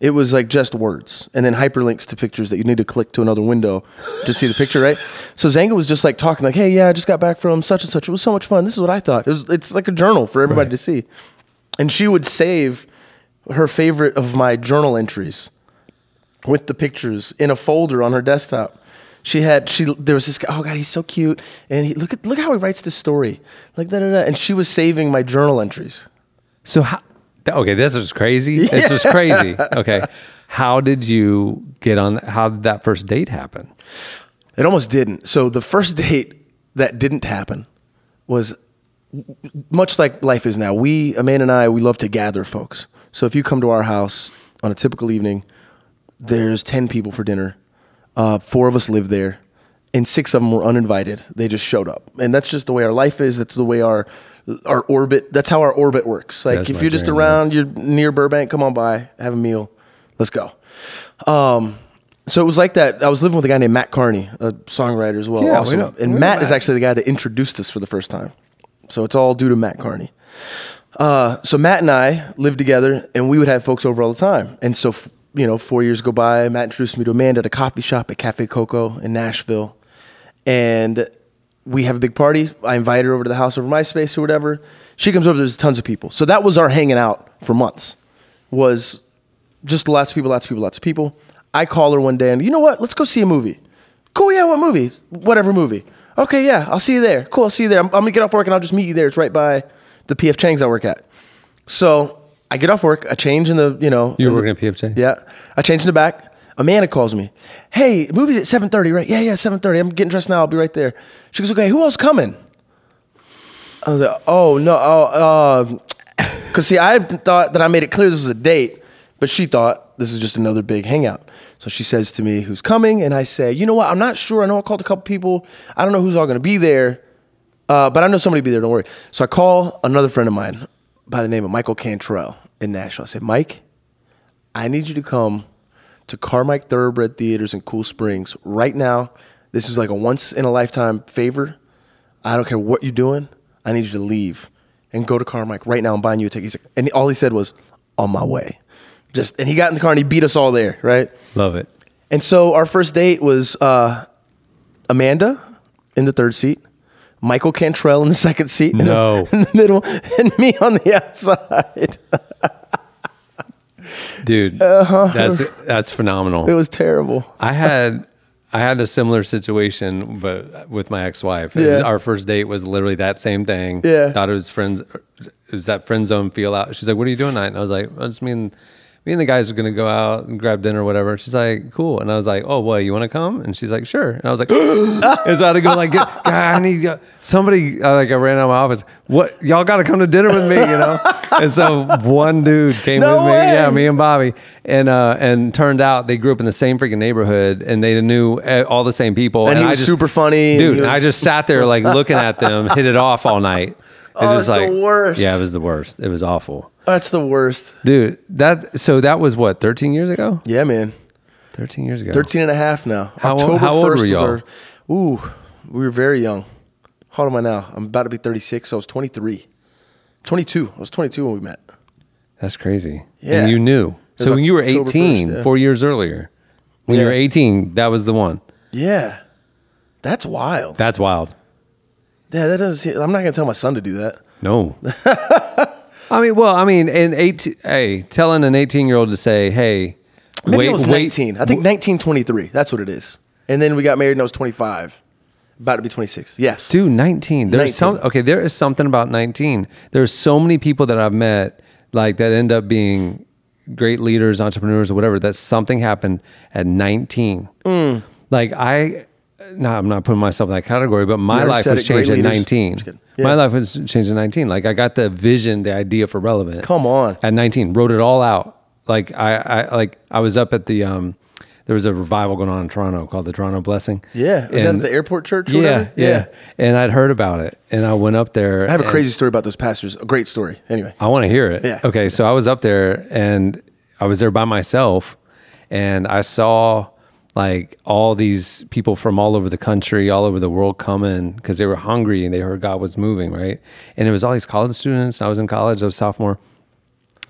It was just words and then hyperlinks to pictures that you need to click to another window to see the picture, right? So Zanga was just talking hey, yeah, I just got back from such and such. It was so much fun. This is what I thought. It's like a journal for everybody to see. And she would save her favorite of my journal entries with the pictures in a folder on her desktop. There was this guy, oh God, he's so cute. And look how he writes this story. And she was saving my journal entries. So okay, this is crazy. Yeah. It's just crazy. Okay. How did you how did that first date happen? It almost didn't. So the first date that didn't happen was much like life is now. Amanda and I, we love to gather folks. So if you come to our house on a typical evening, there's 10 people for dinner. 4 of us live there, and 6 of them were uninvited. They just showed up. And that's just the way our life is. That's the way our orbit, that's how our orbit works. If you're just around, you're near Burbank, come on by, have a meal, let's go. So it was like that. I was living with a guy named Matt Carney, a songwriter as well. Yeah, awesome. And Matt is actually the guy that introduced us for the first time. So it's all due to Matt Carney. So Matt and I lived together, and we would have folks over all the time. And so, 4 years go by, Matt introduced me to Amanda at a coffee shop at Cafe Coco in Nashville. And we have a big party. I invite her over to the house over my space or whatever. She comes over, there's tons of people. So that was our hanging out for months, was just lots of people. I call her one day and, you know what, let's go see a movie. Cool, yeah, what movie? Whatever movie. Okay, yeah, I'll see you there. Cool, I'll see you there. I'm going to get off work and I'll just meet you there. It's right by the P.F. Chang's I work at. So I get off work, I change in the, You were working at P.F. Chang? Yeah. I change in the back. Amanda calls me. Hey, movie's at 7:30, right? Yeah, 7:30. I'm getting dressed now. I'll be right there. She goes, okay, who else coming? I was like, oh, no. Because see, I thought that I made it clear this was a date, but she thought this is just another big hangout. So she says to me, who's coming? And I say, you know what? I'm not sure. I know I called a couple people. I don't know who's all going to be there. But I know somebody will be there, don't worry. So I call another friend of mine by the name of Michael Cantrell in Nashville. I said, Mike, I need you to come to Carmike Thoroughbred Theaters in Cool Springs right now. This is like a once-in-a-lifetime favor. I don't care what you're doing. I need you to leave and go to Carmike right now. I'm buying you a ticket. And all he said was, on my way. And he got in the car and he beat us all there, right? Love it. And so our first date was Amanda in the third seat, Michael Cantrell in the second seat, in the middle, and me on the outside. Dude, that's phenomenal. It was terrible. I had a similar situation, but with my ex-wife. Yeah. Our first date was literally that same thing. Yeah. Thought it was friends. It was that friend zone feel out. She's like, "What are you doing tonight?" And I was like, "I just mean." Me and the guys are going to go out and grab dinner or whatever. She's like, cool. And I was like, oh, what, you want to come? And she's like, sure. And I was like, and so I had to go like, God, I need somebody, I ran out of my office. What, y'all got to come to dinner with me, And so one dude came with me. Way. Yeah, me and Bobby. And turned out they grew up in the same freaking neighborhood and they knew all the same people. And he was super funny. Dude, I just sat there like looking at them, hit it off all night. It's the worst. Yeah, it was the worst. It was awful. That's the worst. Dude, that was what, 13 years ago? Yeah, man. 13 years ago. 13 and a half now. How old were y'all? We were very young. How old am I now? I'm about to be 36, so I was 23. 22. I was 22 when we met. That's crazy. Yeah. And you knew. So when you were 18, 1st, 4 years earlier, when you were 18, that was the one. Yeah. That's wild. That's wild. Yeah, that doesn't seem, I'm not going to tell my son to do that. No. Telling an 18-year-old to say, hey, maybe I was 19. I think 1923. That's what it is. And then we got married and I was 25. About to be 26. Yes. Dude, 19. There is something about 19. There's so many people that I've met like that end up being great leaders, entrepreneurs or whatever, that something happened at 19. Like I'm not putting myself in that category, but my life was changed at 19. Yeah. My life was changed at 19. Like I got the vision, the idea for Relevant. Come on. At 19, wrote it all out. Like I was up at the there was a revival going on in Toronto called the Toronto Blessing. Yeah. Was that at the airport church? Yeah. And I'd heard about it and I went up there. I have a crazy story about those pastors. A great story. Anyway. I want to hear it. Yeah. Okay. So I was up there and I was there by myself and I saw like all these people from all over the country, all over the world coming because they were hungry and they heard God was moving, right? And it was all these college students. I was in college, I was a sophomore.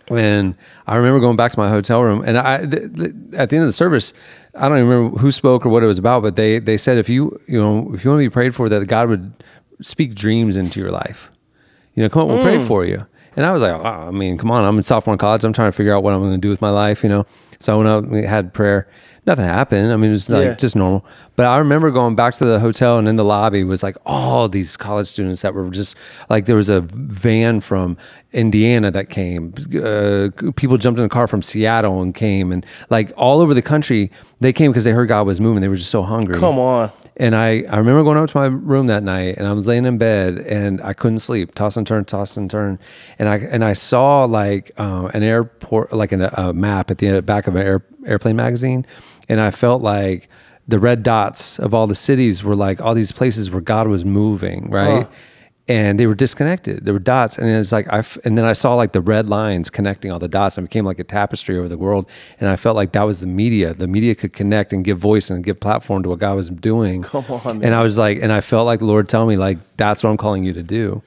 And I remember going back to my hotel room and at the end of the service, I don't even remember who spoke or what it was about, but they said, if you want to be prayed for, that God would speak dreams into your life. Come on, we'll pray for you. And I was like, come on, I'm in sophomore in college. I'm trying to figure out what I'm going to do with my life, So I went out, we had prayer. Nothing happened. It was like just normal. But I remember going back to the hotel and in the lobby was like all these college students that were just like, there was a van from Indiana that came. People jumped in a car from Seattle and came. And like all over the country, they came because they heard God was moving. They were just so hungry. Come on. And I remember going up to my room that night and I was laying in bed and I couldn't sleep, toss and turn. And I saw like an airport, like a map at the back of an airplane magazine. And I felt like the red dots of all the cities were like all these places where God was moving, right? And they were disconnected. There were dots, and it's like and then I saw like the red lines connecting all the dots, and it became like a tapestry over the world. And I felt like that was the media. The media could connect and give voice and give platform to what God was doing. Come on, man. And I was like, and I felt like the Lord tell me like, that's what I'm calling you to do.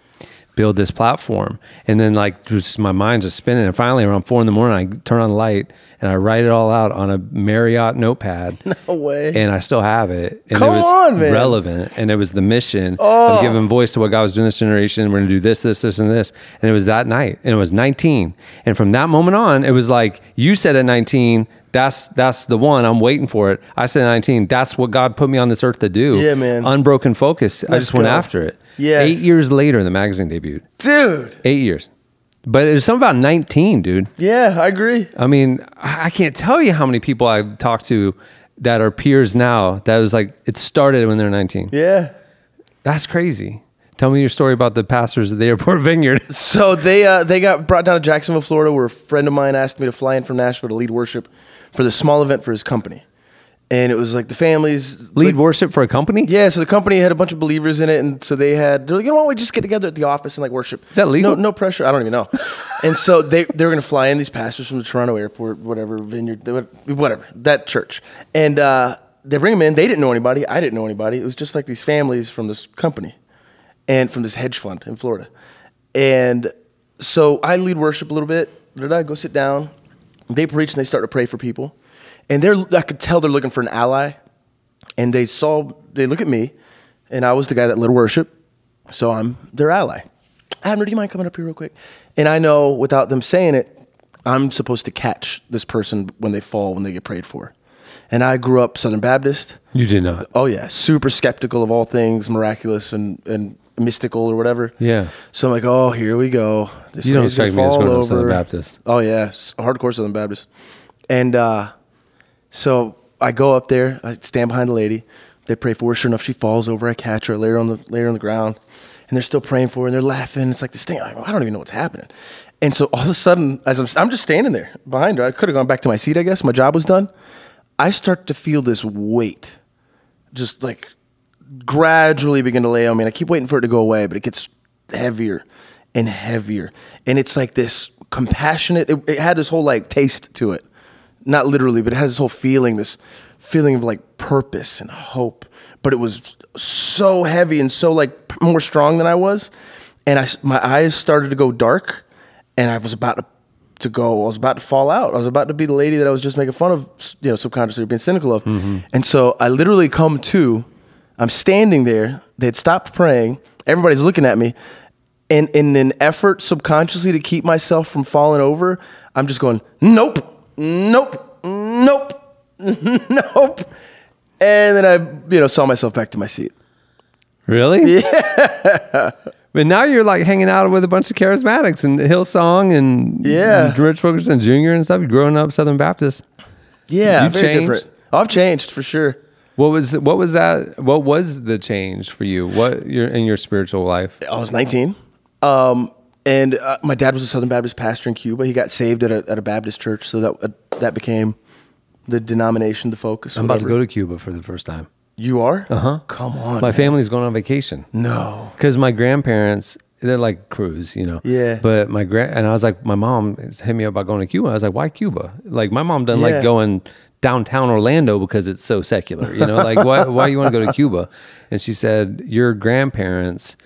Build this platform. And then like just my mind's just spinning. And finally around 4 a.m, I turn on the light and I write it all out on a Marriott notepad. No way. And I still have it. And Come it was on, man. relevant. And it was the mission of giving voice to what God was doing this generation. We're going to do this, this, this, and this. And it was that night. And it was 19. And from that moment on, it was like, you said at 19, that's the one. I'm waiting for it. I said 19. That's what God put me on this earth to do. Yeah, man. Unbroken focus. I just went after it. Yes. 8 years later, the magazine debuted. Dude. 8 years. But it was something about 19, dude. Yeah, I agree. I mean, I can't tell you how many people I've talked to that are peers now that was like, it started when they're 19. Yeah. That's crazy. Tell me your story about the pastors at the airport vineyard. So they got brought down to Jacksonville, Florida, where a friend of mine asked me to fly in from Nashville to lead worship for the small event for his company. And it was like the families Lead worship for a company? Yeah, so the company had a bunch of believers in it, and so they're like, you know what, we just get together at the office and like worship. Is that legal? No pressure. I don't even know. And so they were going to fly in these pastors from the Toronto airport, whatever, Vineyard, whatever, that church. And they bring them in. They didn't know anybody. I didn't know anybody. It was just like these families from this company and from this hedge fund in Florida. And so I lead worship a little bit. I go sit down. They preach and they start to pray for people. And I could tell they're looking for an ally. And they look at me, and I was the guy that led worship, so I'm their ally. Abner, do you mind coming up here real quick? And I know without them saying it, I'm supposed to catch this person when they fall, when they get prayed for. And I grew up Southern Baptist. You did not? Oh, yeah. Super skeptical of all things miraculous and mystical or whatever. Yeah. So I'm like, oh, here we go. You don't strike me as growing up Southern Baptist. Oh, yeah. Hardcore Southern Baptist. And so I go up there. I stand behind the lady. They pray for her. Sure enough, she falls over. I catch her, lay her on the ground. And they're still praying for her, and they're laughing. It's like this thing. I don't even know what's happening. And so all of a sudden, as I'm just standing there behind her, I could have gone back to my seat, I guess. My job was done. I start to feel this weight just like gradually begin to lay on me. And I keep waiting for it to go away, but it gets heavier and heavier. And it's like this compassionate, it had this whole like taste to it. Not literally, but it has this whole feeling, this feeling of like purpose and hope. But it was so heavy and so like more strong than I was. And my eyes started to go dark, and I was about to fall out. I was about to be the lady that I was just making fun of, subconsciously being cynical of. Mm-hmm. And so I literally come to, I'm standing there. They had stopped praying. Everybody's looking at me. And in an effort subconsciously to keep myself from falling over, I'm just going, nope. Nope, nope, nope. And then I, saw myself back to my seat. Really? Yeah. But now you're like hanging out with a bunch of charismatics and Hillsong and Rich Wilkerson Jr. and stuff. You're growing up Southern Baptist. Yeah, You've very changed. different. Oh, I've changed for sure. What was that? What was the change for you? In your spiritual life? I was 19. And my dad was a Southern Baptist pastor in Cuba. He got saved at a Baptist church, so that became the denomination, the focus. I'm about to go to Cuba for the first time. You are? Uh-huh. Come on. My family's going on vacation. No. Because my grandparents, they're like crews, Yeah. But and I was like, my mom hit me up about going to Cuba. I was like, why Cuba? Like my mom doesn't like going downtown Orlando because it's so secular, like why you want to go to Cuba? And she said, your grandparents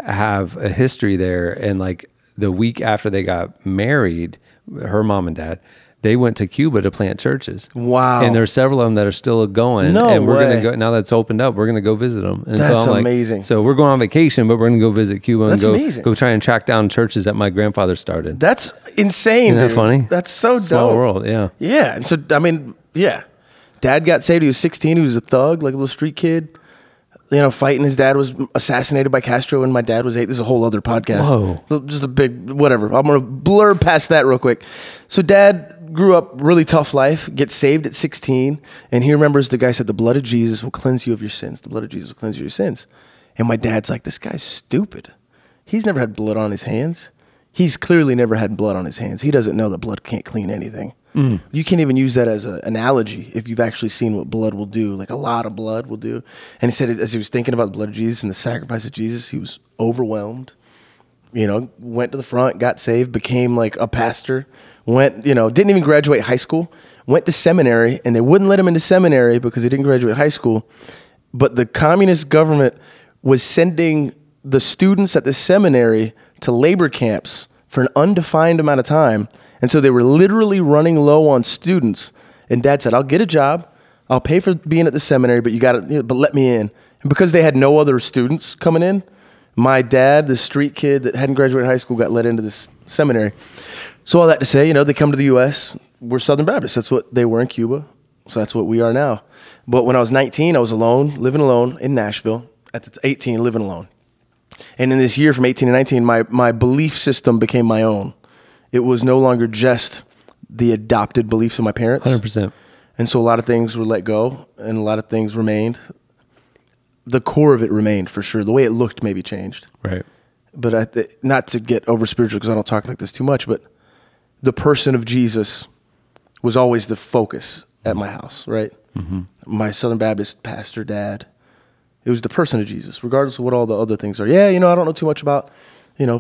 have a history there, and like the week after they got married, her mom and dad, they went to Cuba to plant churches. Wow. And there's several of them that are still going. No and we're way. going to go, now that's opened up, we're going to go visit them. And That's so I'm amazing. Like, so we're going on vacation, but we're going to go visit Cuba and amazing. go try and track down churches that my grandfather started. That's insane. Isn't that dude. funny? That's so Small dope. world, yeah. Yeah. And so, Dad got saved. He was 16. He was a thug, like a little street kid. Fighting. His dad was assassinated by Castro when my dad was 8. This is a whole other podcast. Whoa. Just a big, whatever. I'm going to blur past that real quick. So Dad grew up really tough life, gets saved at 16, and he remembers the guy said, the blood of Jesus will cleanse you of your sins. The blood of Jesus will cleanse you of your sins. And my dad's like, this guy's stupid. He's never had blood on his hands. He's clearly never had blood on his hands. He doesn't know that blood can't clean anything. Mm. You can't even use that as an analogy if you've actually seen what blood will do, like a lot of blood will do. And he said, as he was thinking about the blood of Jesus and the sacrifice of Jesus, he was overwhelmed. Went to the front, got saved, became like a pastor, didn't even graduate high school, went to seminary, and they wouldn't let him into seminary because he didn't graduate high school. But the communist government was sending the students at the seminary to labor camps for an undefined amount of time. And so they were literally running low on students. And Dad said, I'll get a job. I'll pay for being at the seminary, but but let me in. And because they had no other students coming in, my dad, the street kid that hadn't graduated high school, got let into this seminary. So all that to say, they come to the U.S. We're Southern Baptists. That's what they were in Cuba. So that's what we are now. But when I was 19, I was alone, living alone in Nashville. At 18, living alone. And in this year from 18 to 19, my belief system became my own. It was no longer just the adopted beliefs of my parents. 100%. And so a lot of things were let go and a lot of things remained. The core of it remained for sure. The way it looked maybe changed. Right. But not to get over spiritual because I don't talk like this too much, but the person of Jesus was always the focus at my house, right? My Southern Baptist pastor dad. It was the person of Jesus, regardless of what all the other things are. Yeah, I don't know too much about,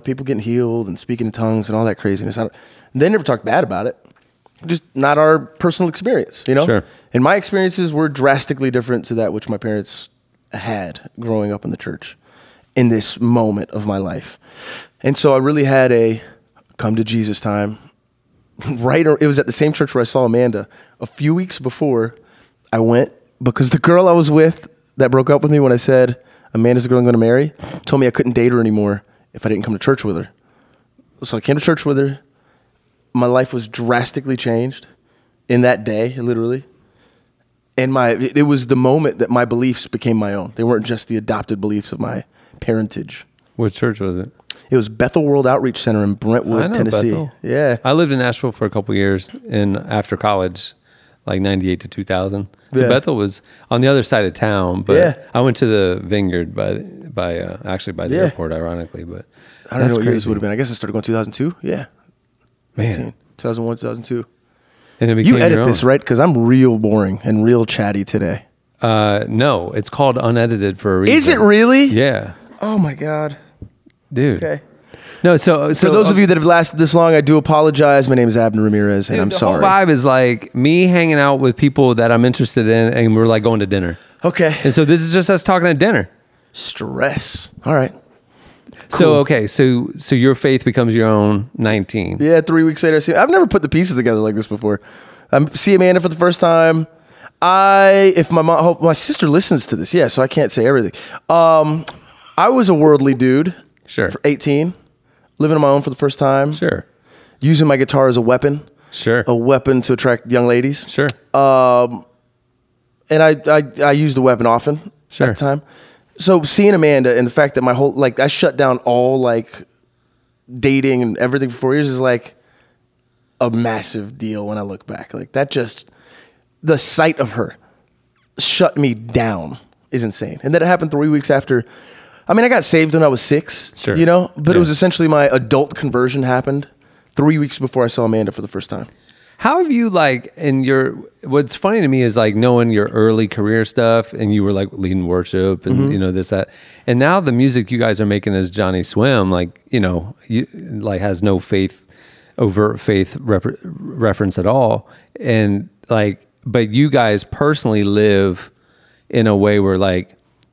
people getting healed and speaking in tongues and all that craziness. They never talked bad about it. Just not our personal experience, Sure. And my experiences were drastically different to that which my parents had growing up in the church in this moment of my life. And so I really had a come to Jesus time. It was at the same church where I saw Amanda. A few weeks before I went, because the girl I was with that broke up with me when I said, Amanda's the girl I'm going to marry, told me I couldn't date her anymore if I didn't come to church with her. So I came to church with her. My life was drastically changed in that day, literally. And it was the moment that my beliefs became my own. They weren't just the adopted beliefs of my parentage. What church was it? It was Bethel World Outreach Center in Brentwood, Tennessee. Bethel. Yeah. I lived in Nashville for a couple years after college, like 98 to 2000. So Bethel was on the other side of town, but I went to the Vineyard by the airport, ironically. But I don't know what year this would have been. I guess I started going 2002. Yeah. Man. 2001, 2002. And it became you edit this, right? Because I'm real boring and real chatty today. No, it's called unedited for a reason. Is it really? Yeah. Oh my God. Dude. Okay. No, so for those of you that have lasted this long, I do apologize. My name is Abner Ramirez, and I'm sorry. The whole vibe is like me hanging out with people that I'm interested in, and we're like going to dinner. Okay. And so this is just us talking at dinner. Stress. All right. Cool. So your faith becomes your own 19. Yeah, 3 weeks later, I've never put the pieces together like this before. See Amanda for the first time. If my sister listens to this, so I can't say everything. I was a worldly dude. Sure. For 18. Living on my own for the first time. Sure. Using my guitar as a weapon. Sure. A weapon to attract young ladies. Sure. And I used the weapon often at the time. So seeing Amanda and the fact that my whole, I shut down all dating and everything for 4 years is a massive deal when I look back. The sight of her shut me down is insane. And that it happened 3 weeks after. I mean, I got saved when I was 6, sure. But it was essentially my adult conversion happened 3 weeks before I saw Amanda for the first time. How have you what's funny to me is knowing your early career stuff, and you were leading worship and this, that. And now the music you guys are making as Johnnyswim, has no overt faith reference at all. And but you guys personally live in a way where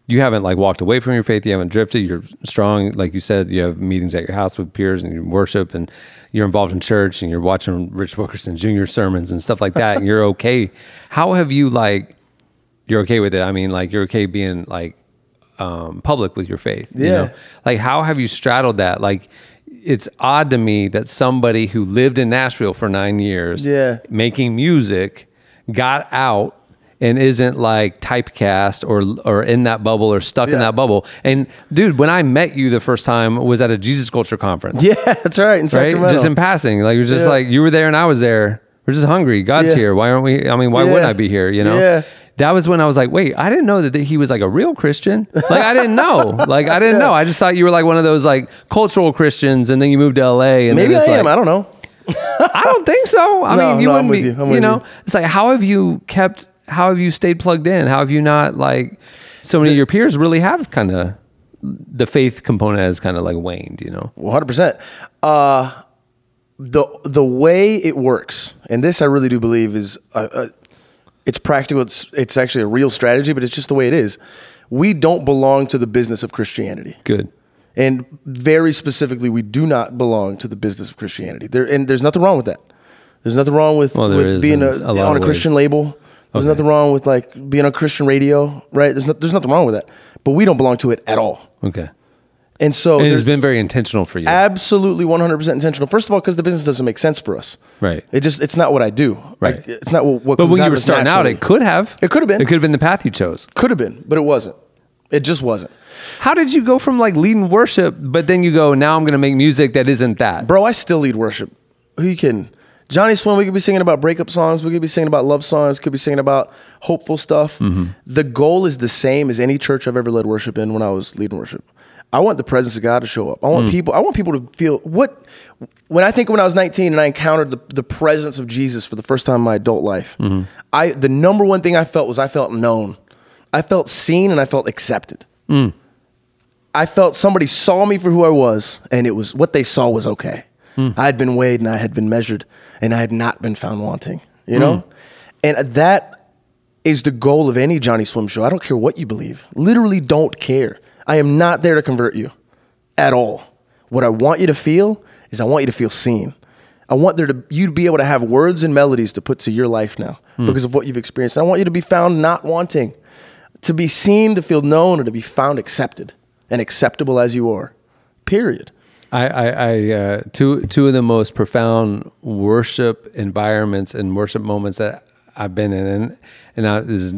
you haven't walked away from your faith. You haven't drifted. You're strong. Like you said, you have meetings at your house with peers and you worship and you're involved in church and you're watching Rich Wilkerson Jr. sermons and stuff like that. And you're okay. How have you you're okay with it? I mean, you're okay being public with your faith. Yeah. How have you straddled that? It's odd to me that somebody who lived in Nashville for 9 years, making music, got out and isn't typecast or in that bubble or stuck in that bubble. And dude, when I met you the first time was at a Jesus Culture conference. Yeah, that's right. In Sacramento. Just in passing. You're just you were there and I was there. We're just hungry. God's here. Why aren't we? I mean, why wouldn't I be here? Yeah. That was when I was wait, I didn't know that he was a real Christian. I didn't know. I didn't know. I just thought you were one of those cultural Christians, and then you moved to LA. And maybe I am. I don't know. I don't think so. I mean, you wouldn't be. You know, it's how have you stayed plugged in? How have you not so many of your peers really have kind of the faith component has kind of waned, 100%. The way it works, and this I really do believe is it's practical. It's actually a real strategy, but it's just the way it is. We don't belong to the business of Christianity. Good. And very specifically, we do not belong to the business of Christianity. There's nothing wrong with that. There's nothing wrong with being on a Christian label. There's nothing wrong with being on Christian radio, right? There's nothing wrong with that. But we don't belong to it at all. Okay. And so it's been very intentional for you. Absolutely 100% intentional. First of all, because the business doesn't make sense for us. Right. it's not what I do. Right. It's not what But when you were starting out, it could have. It could have been. It could have been the path you chose. Could have been, but it wasn't. It just wasn't. How did you go from leading worship, but then you go, now I'm going to make music that isn't that? Bro, I still lead worship. Who you kidding? Johnnyswim, we could be singing about breakup songs. We could be singing about love songs. Could be singing about hopeful stuff. Mm-hmm. The goal is the same as any church I've ever led worship in when I was leading worship. I want the presence of God to show up. I want people to feel when I was 19 and I encountered the presence of Jesus for the first time in my adult life, the number one thing I felt was I felt known. I felt seen and I felt accepted. I felt somebody saw me for who I was, and it was what they saw was okay. I had been weighed and I had been measured, and I had not been found wanting, you know? And that is the goal of any Johnnyswim show. I don't care what you believe. Literally don't care. I am not there to convert you at all. What I want you to feel is I want you to feel seen. I want you to be able to have words and melodies to put to your life now because of what you've experienced. And I want you to be found not wanting, to be seen, to feel known, or to be found accepted and acceptable as you are, period. Two of the most profound worship environments and worship moments that I've been in, and this is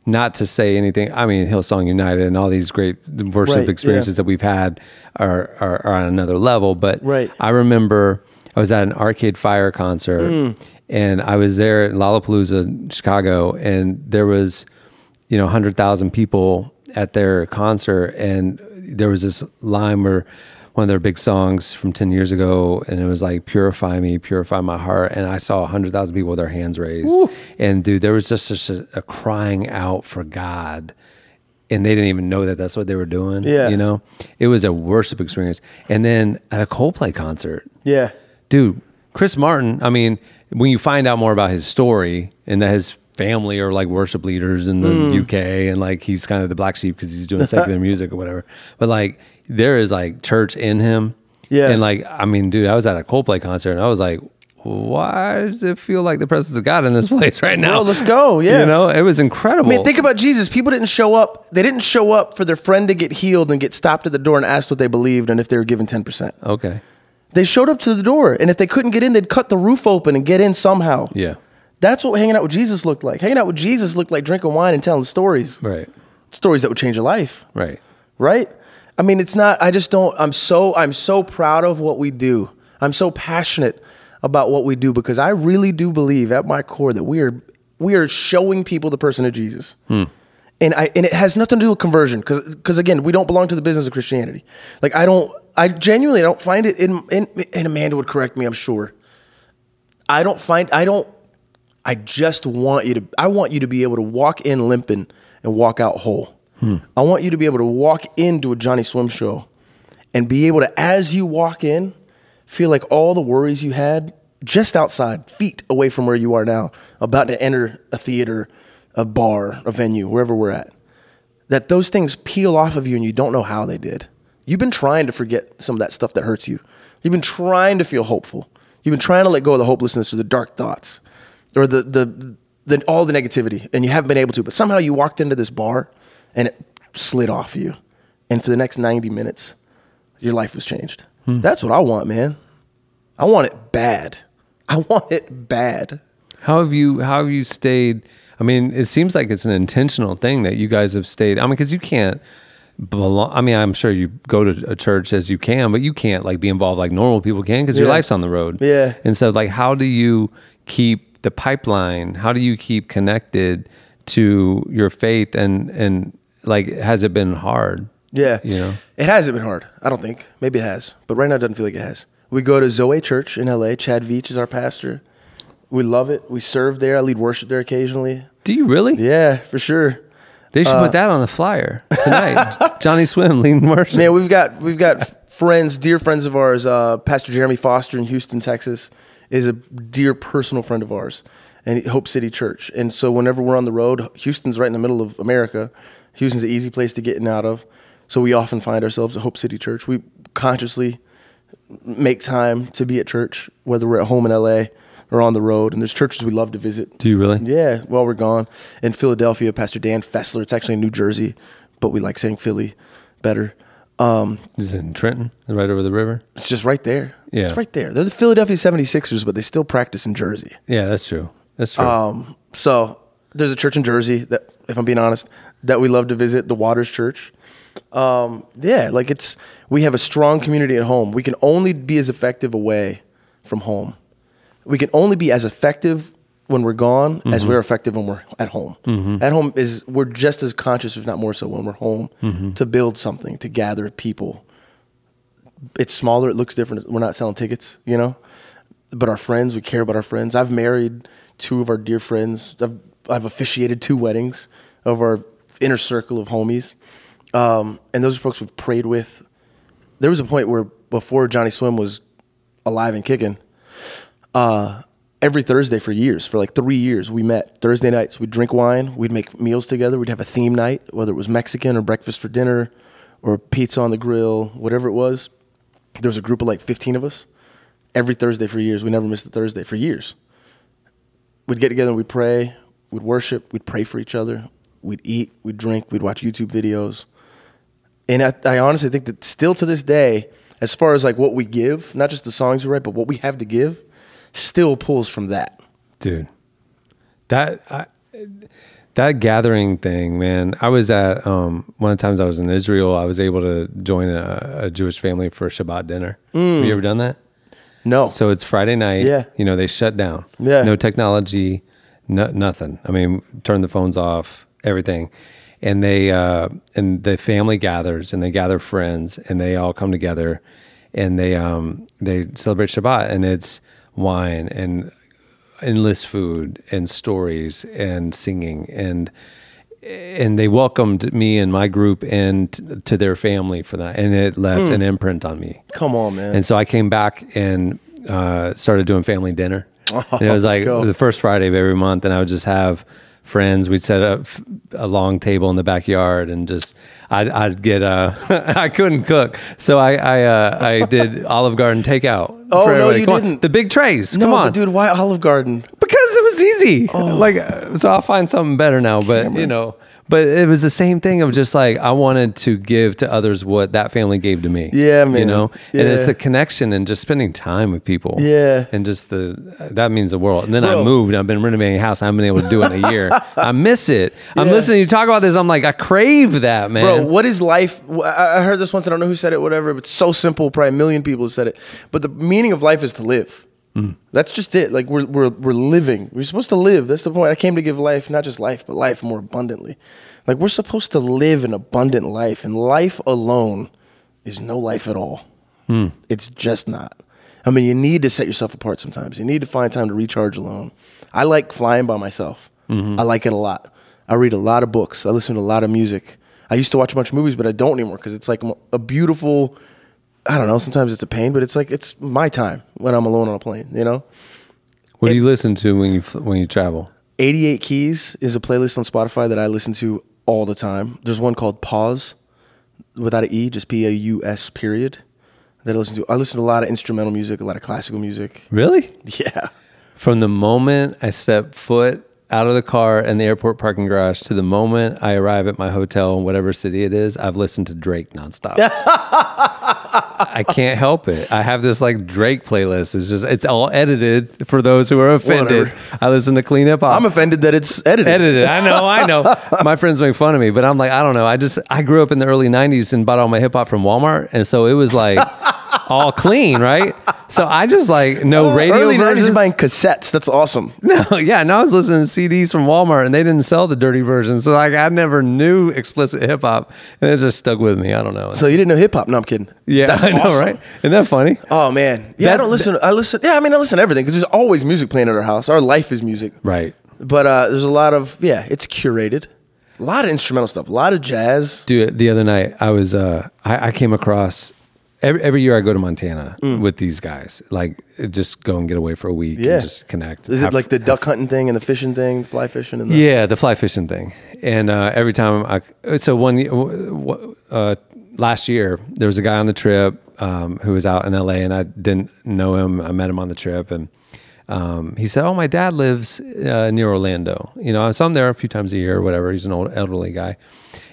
not to say anything. I mean, Hillsong United and all these great worship experiences that we've had are on another level. But I remember I was at an Arcade Fire concert, and I was there at Lollapalooza, Chicago, and there was, 100,000 people at their concert, and there was this line where one of their big songs from 10 years ago, and it was like, purify me, purify my heart. And I saw 100,000 people with their hands raised. Woo. And dude, there was just a crying out for God. And they didn't even know that that's what they were doing. Yeah. It was a worship experience. And then at a Coldplay concert. Yeah. Dude, Chris Martin, I mean, when you find out more about his story and that his family are like worship leaders in the UK, and like he's kind of the black sheep because he's doing secular music or whatever. But like, there is like church in him. Yeah. And like, I mean, dude, I was at a Coldplay concert and I was like, why does it feel like the presence of God in this place right now? Well, let's go. Yes. It was incredible. I mean, think about Jesus. People didn't show up. They didn't show up for their friend to get healed and get stopped at the door and asked what they believed and if they were given 10%. Okay. They showed up to the door, and if they couldn't get in, they'd cut the roof open and get in somehow. Yeah. That's what hanging out with Jesus looked like. Hanging out with Jesus looked like drinking wine and telling stories. Right. Stories that would change your life. Right. Right? I mean, it's not, I just don't, I'm so proud of what we do. I'm so passionate about what we do because I really do believe at my core that we are showing people the person of Jesus. And it has nothing to do with conversion because again, we don't belong to the business of Christianity. Like I genuinely don't find it and Amanda would correct me, I'm sure. I just want you to be able to walk in limping and walk out whole. I want you to be able to walk into a Johnnyswim show and be able to, as you walk in, feel like all the worries you had just outside, feet away from where you are now, about to enter a theater, a bar, a venue, wherever we're at, that those things peel off of you and you don't know how they did. You've been trying to forget some of that stuff that hurts you. You've been trying to feel hopeful. You've been trying to let go of the hopelessness or the dark thoughts or all the negativity, and you haven't been able to. But somehow you walked into this bar and it slid off you. And for the next 90 minutes, your life was changed. That's what I want, man. I want it bad. I want it bad. How have you stayed? I mean, it seems like it's an intentional thing that you guys have stayed. I mean, because you can't belong. I mean, I'm sure you go to a church as you can, but you can't like be involved like normal people can because your life's on the road. Yeah. And so like, how do you keep the pipeline? How do you keep connected to your faith and like, has it been hard? Yeah. It hasn't been hard. I don't think. Maybe it has. But right now it doesn't feel like it has. We go to Zoe Church in LA. Chad Veach is our pastor. We love it. We serve there. I lead worship there occasionally. Do you really? Yeah, for sure. They should put that on the flyer tonight. Johnnyswim, leading worship. Man, we've got friends, dear friends of ours. Pastor Jeremy Foster in Houston, Texas, is a dear personal friend of ours, and Hope City Church. And so whenever we're on the road, Houston's right in the middle of America. Houston's an easy place to get in and out of. So we often find ourselves at Hope City Church. We consciously make time to be at church, whether we're at home in LA or on the road. And there's churches we love to visit. Do you really? Yeah, while we're gone. In Philadelphia, Pastor Dan Fessler. It's actually in New Jersey, but we like saying Philly better. Is it in Trenton, right over the river? It's just right there. Yeah. It's right there. They're the Philadelphia 76ers, but they still practice in Jersey. Yeah, that's true. That's true. So there's a church in Jersey that, if I'm being honest, that we love to visit, the Waters Church. We have a strong community at home. We can only be as effective away from home. We can only be as effective when we're gone as we're effective when we're at home. At home we're just as conscious, if not more so, when we're home to build something, to gather people. It's smaller, it looks different. We're not selling tickets, you know? But our friends, we care about our friends. I've married 2 of our dear friends. I've officiated 2 weddings of our inner circle of homies. And those are folks we've prayed with. There was a point where before Johnnyswim was alive and kicking, every Thursday for years, for like 3 years, we met Thursday nights. We'd drink wine. We'd make meals together. We'd have a theme night, whether it was Mexican or breakfast for dinner or pizza on the grill, whatever it was. There was a group of like 15 of us every Thursday for years. We never missed a Thursday for years. We'd get together and we'd pray. We'd worship. We'd pray for each other. We'd eat. We'd drink. We'd watch YouTube videos. And I honestly think that still to this day, as far as like what we give, not just the songs we write, but what we have to give, still pulls from that. Dude, that gathering thing, man. I was at one of the times I was in Israel, I was able to join a Jewish family for Shabbat dinner. Have you ever done that? No. So it's Friday night. Yeah. You know, they shut down. Yeah. No technology, nothing. I mean, turn the phones off, everything. And and the family gathers, and they gather friends, and they all come together, and they celebrate Shabbat, and it's wine and endless food and stories and singing, and they welcomed me and my group and to their family for that, and it left an imprint on me. Come on, man. And so I came back and started doing family dinner. And it was like the first Friday of every month, and I would just have friends. We'd set up a long table in the backyard, and just I'd get I couldn't cook, so I did Olive Garden takeout. Oh for no, everybody. you Come didn't. On. The big trays. No, Come on, but dude. Why Olive Garden? Because it was easy. So I'll find something better now. But you know, but it was the same thing of just like I wanted to give to others what that family gave to me. Yeah, man. You know, yeah. and it's a connection and just spending time with people. Yeah, and just that means the world. And then I moved. I've been renovating a house. I haven't been able to do it in a year. I miss it. I'm listening to you talk about this. I'm like, I crave that, man. Bro, what is life? I heard this once. I don't know who said it. Whatever. But it's so simple. Probably a million people have said it. But the meaning of life is to live. That's just it. Like we're living. We're supposed to live. That's the point. I came to give life, not just life, but life more abundantly. Like we're supposed to live an abundant life, and life alone is no life at all. It's just not. I mean, you need to set yourself apart sometimes. You need to find time to recharge alone. I like flying by myself. I like it a lot. I read a lot of books. I listen to a lot of music. I used to watch a bunch of movies, but I don't anymore because it's like a beautiful, I don't know, sometimes it's a pain, but it's like, it's my time when I'm alone on a plane, you know? What do you listen to when you travel? 88 Keys is a playlist on Spotify that I listen to all the time. There's one called Pause, without an E, just P-A-U-S period, that I listen to. I listen to a lot of instrumental music, a lot of classical music. Really? Yeah. From the moment I step foot out of the car in the airport parking garage to the moment I arrive at my hotel in whatever city it is, I've listened to Drake nonstop. I can't help it. I have this like Drake playlist. It's all edited for those who are offended. Whatever. I listen to clean hip hop. I'm offended that it's edited. I know. My friends make fun of me, but I'm like, I don't know. I grew up in the early 90s and bought all my hip hop from Walmart. And so it was like all clean, right? So I just like no radio early versions. 90s buying cassettes. That's awesome. No, I was listening to CDs from Walmart and they didn't sell the dirty version. So like I never knew explicit hip hop and it just stuck with me. I don't know. So you didn't know hip hop? No, I'm kidding. Yeah, that's I know, awesome. right? Isn't that funny? Oh man. Yeah, I don't listen. I listen to everything because there's always music playing at our house. Our life is music. Right. But there's a lot of, it's curated. A lot of instrumental stuff, a lot of jazz. Dude, the other night I was, I came across, every year I go to Montana with these guys, like just go and get away for a week and just connect. Is it like the duck hunting thing and the fishing thing, fly fishing? And yeah, the fly fishing thing. And every time last year there was a guy on the trip who was out in LA and I didn't know him. I met him on the trip and he said, "Oh, my dad lives near Orlando. You know, so I'm there a few times a year or whatever. He's an old elderly guy."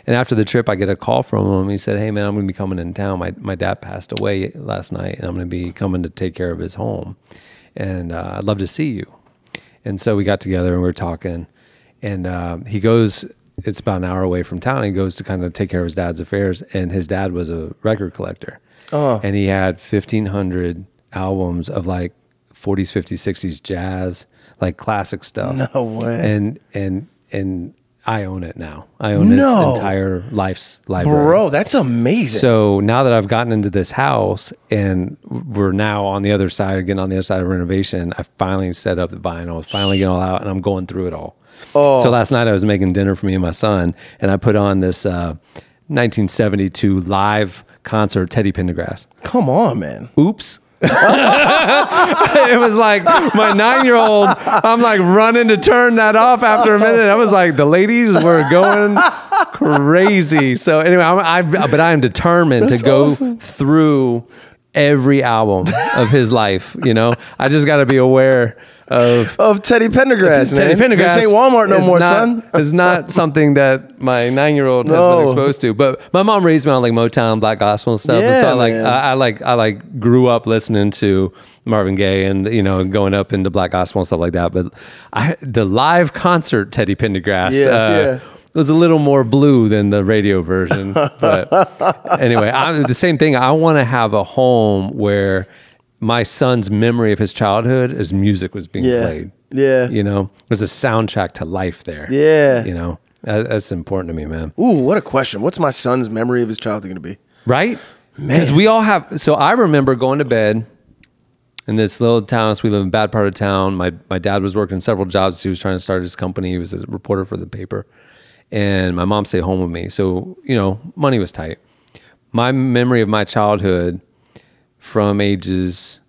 And after the trip, I get a call from him. He said, "Hey, man, I'm going to be coming in town. My dad passed away last night, and I'm going to be coming to take care of his home. And I'd love to see you." And so we got together and we were talking. And he goes, it's about an hour away from town. He goes to kind of take care of his dad's affairs. And his dad was a record collector. And he had 1,500 albums of like 40s, 50s, 60s jazz, like classic stuff. No way. And I own it now. I own his entire life's library. Bro, that's amazing. So now that I've gotten into this house and we're now on the other side, getting on the other side of renovation, I finally set up the vinyl, finally getting all out, and I'm going through it all. Oh. So last night I was making dinner for me and my son, and I put on this 1972 live concert, Teddy Pendergrass. Come on, man. Oops. It was like my 9-year-old, I'm like running to turn that off after a minute. I was like, the ladies were going crazy. So anyway, but I am determined to go through every album of his life. You know, I just got to be aware of Teddy Pendergrass, man. Teddy Pendergrass. This ain't Walmart no more, son. It's not something that my 9-year-old has been exposed to. But my mom raised me on like Motown, black gospel and stuff. Yeah, and so I grew up listening to Marvin Gaye and, you know, going up into black gospel and stuff like that. But the live concert Teddy Pendergrass was a little more blue than the radio version. But anyway, the same thing. I want to have a home where my son's memory of his childhood as music was being played. Yeah. You know, there's a soundtrack to life there. Yeah. You know, that's important to me, man. Ooh, what a question. What's my son's memory of his childhood going to be? Right? Because we all have, so I remember going to bed in this little town. So we live in a bad part of town. My dad was working several jobs. He was trying to start his company. He was a reporter for the paper. And my mom stayed home with me. So, you know, money was tight. My memory of my childhood from ages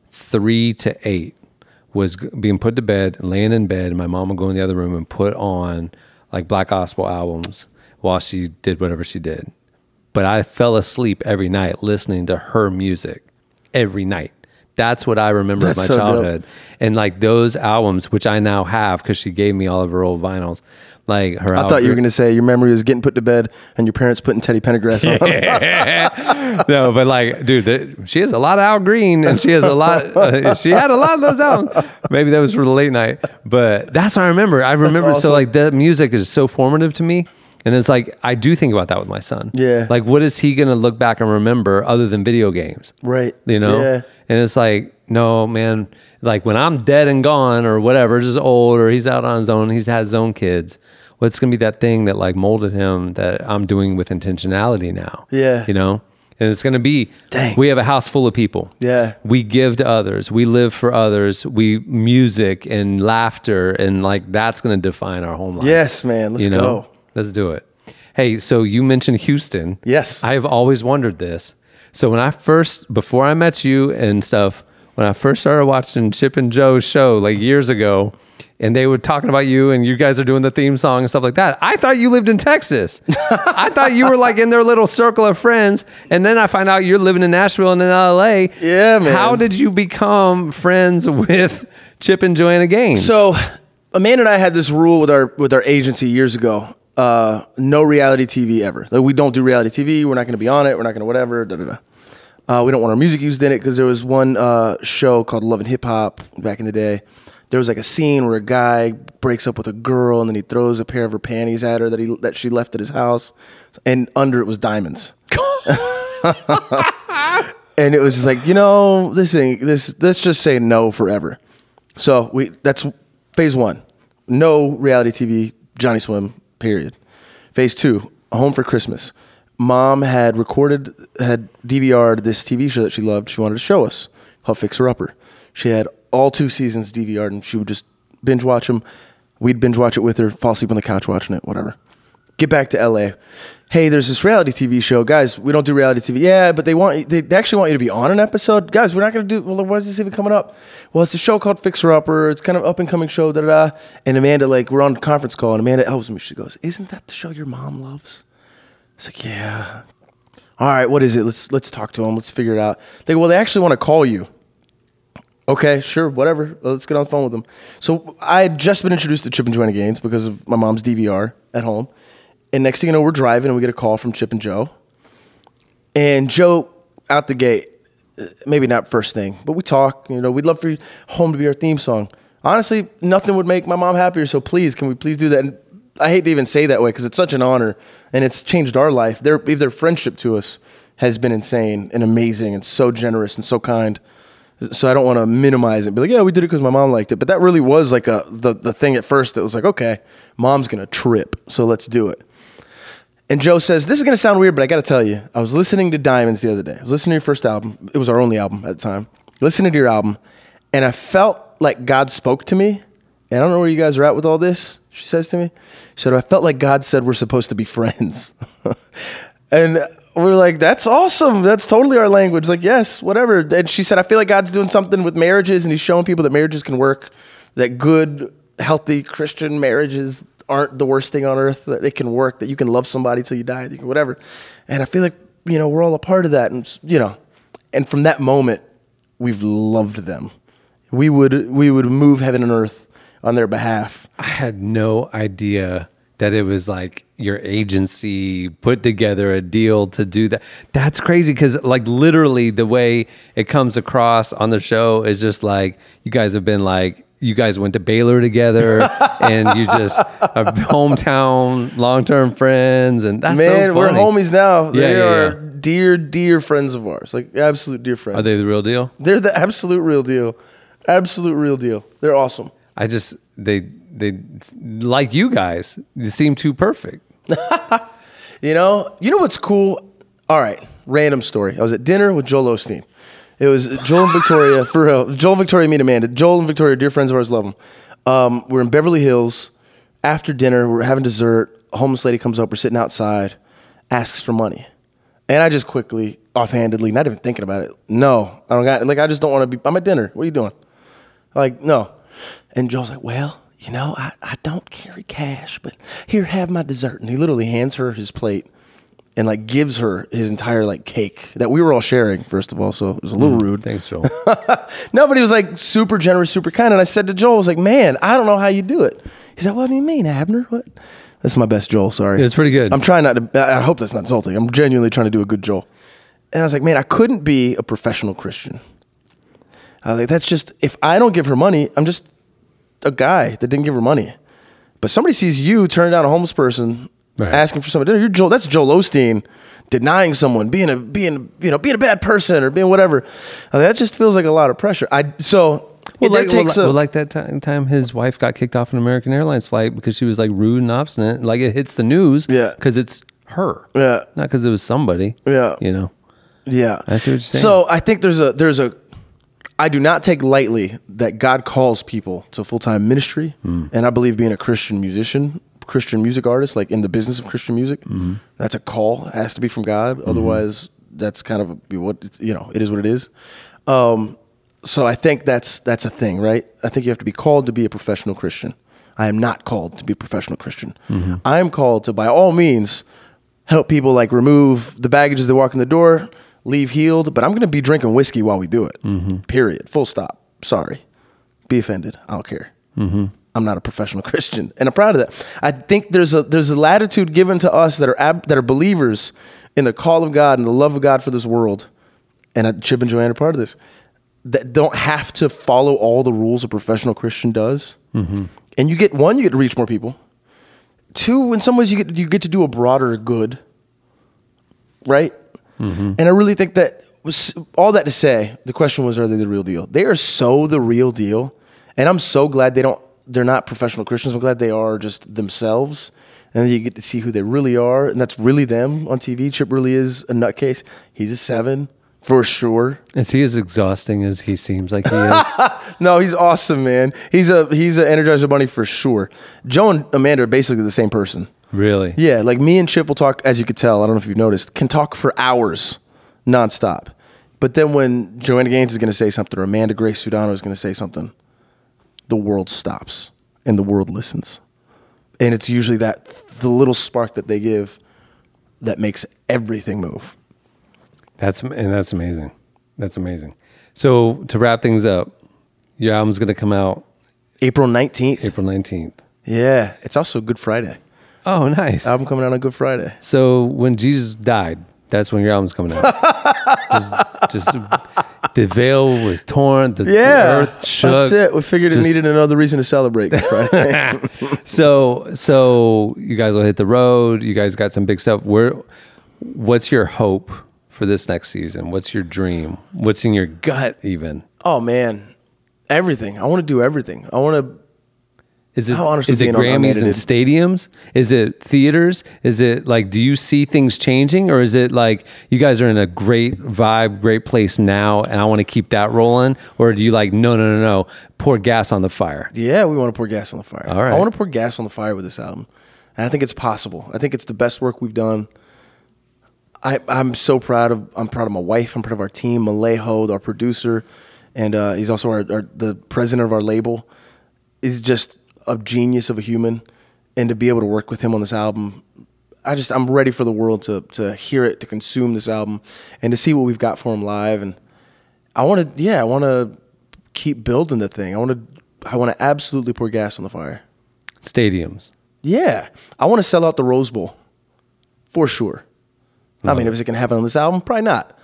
3 to 8 was being put to bed and laying in bed, and my mom would go in the other room and put on like black gospel albums while she did whatever she did. But I fell asleep every night listening to her music every night. That's what I remember of my childhood. Dope. And like those albums, which I now have because she gave me all of her old vinyls. Like her I thought you were going to say your memory was getting put to bed and your parents putting Teddy Pendergrass on. No, but like, dude, she has a lot of Al Green, and she has a lot. She had a lot of those albums. Maybe that was for the late night, but that's what I remember. Awesome. So like that music is so formative to me. And it's like, I do think about that with my son. Yeah. Like, what is he going to look back and remember other than video games? Right. You know? Yeah. And it's like, no, man, like when I'm dead and gone or whatever, just old, or he's out on his own, he's had his own kids. What's going to be that thing that like molded him that I'm doing with intentionality now? Yeah. You know? And it's going to be, dang, we have a house full of people. Yeah. We give to others. We live for others. We music and laughter. And like, that's going to define our home life. Yes, man. Let's go. Let's do it. Hey, so you mentioned Houston. Yes. I have always wondered this. So before I met you and stuff, when I first started watching Chip and Joe's show like years ago, and they were talking about you and you guys are doing the theme song and stuff like that, I thought you lived in Texas. I thought you were like in their little circle of friends. And then I find out you're living in Nashville and in LA. Yeah, man. How did you become friends with Chip and Joanna Gaines? So Amanda and I had this rule with our agency years ago. No reality TV ever. Like, we don't do reality TV. We're not going to be on it. We're not going to whatever. We don't want our music used in it, because there was one show called Love and Hip Hop back in the day. There was like a scene where a guy breaks up with a girl and then he throws a pair of her panties at her that she left at his house, and under it was diamonds. And it was just like, let's just say no forever. So that's phase 1. No reality TV, Johnnyswim, period. Phase 2, A Home for Christmas. Mom had DVR'd this TV show that she loved. She wanted to show us, called Fixer Upper. She had all 2 seasons DVR'd, and she would just binge watch them. We'd binge watch it with her, fall asleep on the couch watching it, whatever. Get back to LA. Hey, there's this reality TV show. Guys, we don't do reality TV. Yeah, but they actually want you to be on an episode. Guys, we're not going to do, well, why is this even coming up? Well, it's a show called Fixer Upper. It's kind of up and coming show, da-da-da. And Amanda, like, we're on a conference call, and Amanda helps me. She goes, isn't that the show your mom loves? It's like, yeah. All right, what is it? Let's talk to them. Let's figure it out. They go, well, they actually want to call you. Okay, sure, whatever. Let's get on the phone with them. So I had just been introduced to Chip and Joanna Gaines because of my mom's DVR at home. And next thing you know, we're driving and we get a call from Chip and Joe. And Joe, out the gate, maybe not first thing, but we talk. We'd love for Home to be our theme song. Honestly, nothing would make my mom happier, so please, can we please do that? And I hate to even say that way because it's such an honor and it's changed our life. Their friendship to us has been insane and amazing and so generous and so kind. So I don't want to minimize it. Be like, yeah, we did it because my mom liked it. But that really was like the thing at first. It was like, okay, mom's going to trip, so let's do it. And Joe says, this is going to sound weird, but I got to tell you, I was listening to Diamonds the other day. I was listening to your first album. It was our only album at the time. Listening to your album, and I felt like God spoke to me. And I don't know where you guys are at with all this, she says to me. She said, I felt like God said we're supposed to be friends. And we're like, that's awesome. That's totally our language. Like, yes, whatever. And she said, I feel like God's doing something with marriages, and he's showing people that marriages can work, that good, healthy Christian marriages aren't the worst thing on earth, that they can work, that you can love somebody till you die, whatever. And I feel like, we're all a part of that. And, and from that moment, we've loved them. We would move heaven and earth on their behalf. I had no idea that it was like your agency put together a deal to do that. That's crazy, because like literally the way it comes across on the show is just like you guys have been like, you guys went to Baylor together and you just are hometown long-term friends, and that's so funny. We're homies now. Yeah, they are dear friends of ours, like absolute dear friends. Are they the real deal? They're the absolute real deal. Absolute real deal. They're awesome. They like you guys. They seem too perfect. You know what's cool? All right, random story. I was at dinner with Joel Osteen. It was Joel and Victoria, for real. Joel and Victoria meet Amanda. Joel and Victoria, dear friends of ours, love them. We're in Beverly Hills. After dinner, we're having dessert. A homeless lady comes up. We're sitting outside, asks for money. And I just quickly, offhandedly, not even thinking about it, no, I don't got, like, I just don't want to be, I'm at dinner. What are you doing? Like, no. And Joel's like, well, I don't carry cash, but here, have my dessert. And he literally hands her his plate and like gives her his entire like cake that we were all sharing, first of all. So it was a little rude. Thanks, Joel. No, but he was like super generous, super kind. And I said to Joel, I was like, man, I don't know how you do it. He's like, what do you mean, Abner? What? That's my best Joel, sorry. It's pretty good. I'm trying not to, I hope that's not insulting. I'm genuinely trying to do a good Joel. And I was like, man, I couldn't be a professional Christian. I was like, that's just, if I don't give her money, I'm just a guy that didn't give her money. But somebody sees you turn down a homeless person, right, asking for something. You're Joel. That's Joel Osteen denying someone, being a bad person or being whatever. That just feels like a lot of pressure. Like that time his wife got kicked off an American Airlines flight because she was like rude and obstinate. Like it hits the news, because it's her, not because it was somebody. Yeah. I see what you're saying. So I think there's a. I do not take lightly that God calls people to full-time ministry, and I believe being a Christian musician, Christian music artist, like in the business of Christian music, that's a call. It has to be from God. Otherwise, that's kind of it is what it is. So I think that's a thing, right? I think you have to be called to be a professional Christian. I am not called to be a professional Christian. I am called to, by all means, help people like remove the baggage as they walk in the door, leave healed, but I'm going to be drinking whiskey while we do it. Period. Full stop. Sorry. Be offended. I don't care. I'm not a professional Christian, and I'm proud of that. I think there's a latitude given to us that are believers in the call of God and the love of God for this world, and Chip and Joanna are part of this, that don't have to follow all the rules a professional Christian does. And you get to reach more people. Two, in some ways, you get to do a broader good, right? And I really think that was all that to say. The question was, are they the real deal? They are so the real deal, and I'm so glad they're not professional Christians. I'm glad they are just themselves, and then you get to see who they really are, and that's really them on TV. Chip really is a nutcase. He's a 7 for sure. Is he as exhausting as he seems like he is? No, he's awesome, man. He's an Energizer Bunny for sure. Joe and Amanda are basically the same person. Really? Yeah, like me and Chip will talk, as you could tell, I don't know if you've noticed, can talk for hours nonstop. But then when Joanna Gaines is going to say something or Amanda Grace Sudano is going to say something, the world stops and the world listens. And it's usually the little spark that they give that makes everything move. That's amazing. That's amazing. So to wrap things up, your album's going to come out April 19th. April 19th. Yeah, it's also Good Friday. Oh, nice. Album coming out on Good Friday. So when Jesus died, that's when your album's coming out. just the veil was torn, the earth shook. That's it. We figured it needed another reason to celebrate Good Friday. So you guys will hit the road. You guys got some big stuff. What's your hope for this next season? What's your dream? What's in your gut even? Oh man, everything. I want to do everything. I want to. Is it Grammys and stadiums? Is it theaters? Is it like, do you see things changing, or is it like you guys are in a great vibe, great place now, and I want to keep that rolling? Or do you like, no, pour gas on the fire? Yeah, we want to pour gas on the fire. All right. I want to pour gas on the fire with this album. And I think it's possible. I think it's the best work we've done. I'm so proud of my wife. I'm proud of our team, Malejo, our producer, and he's also the president of our label. He's just a genius of a human, and to be able to work with him on this album, I'm ready for the world to hear it, to consume this album, and to see what we've got for him live. And I want to keep building the thing. I want to absolutely pour gas on the fire. Stadiums. Yeah, I want to sell out the Rose Bowl for sure. I mean, is it going to happen on this album? Probably not.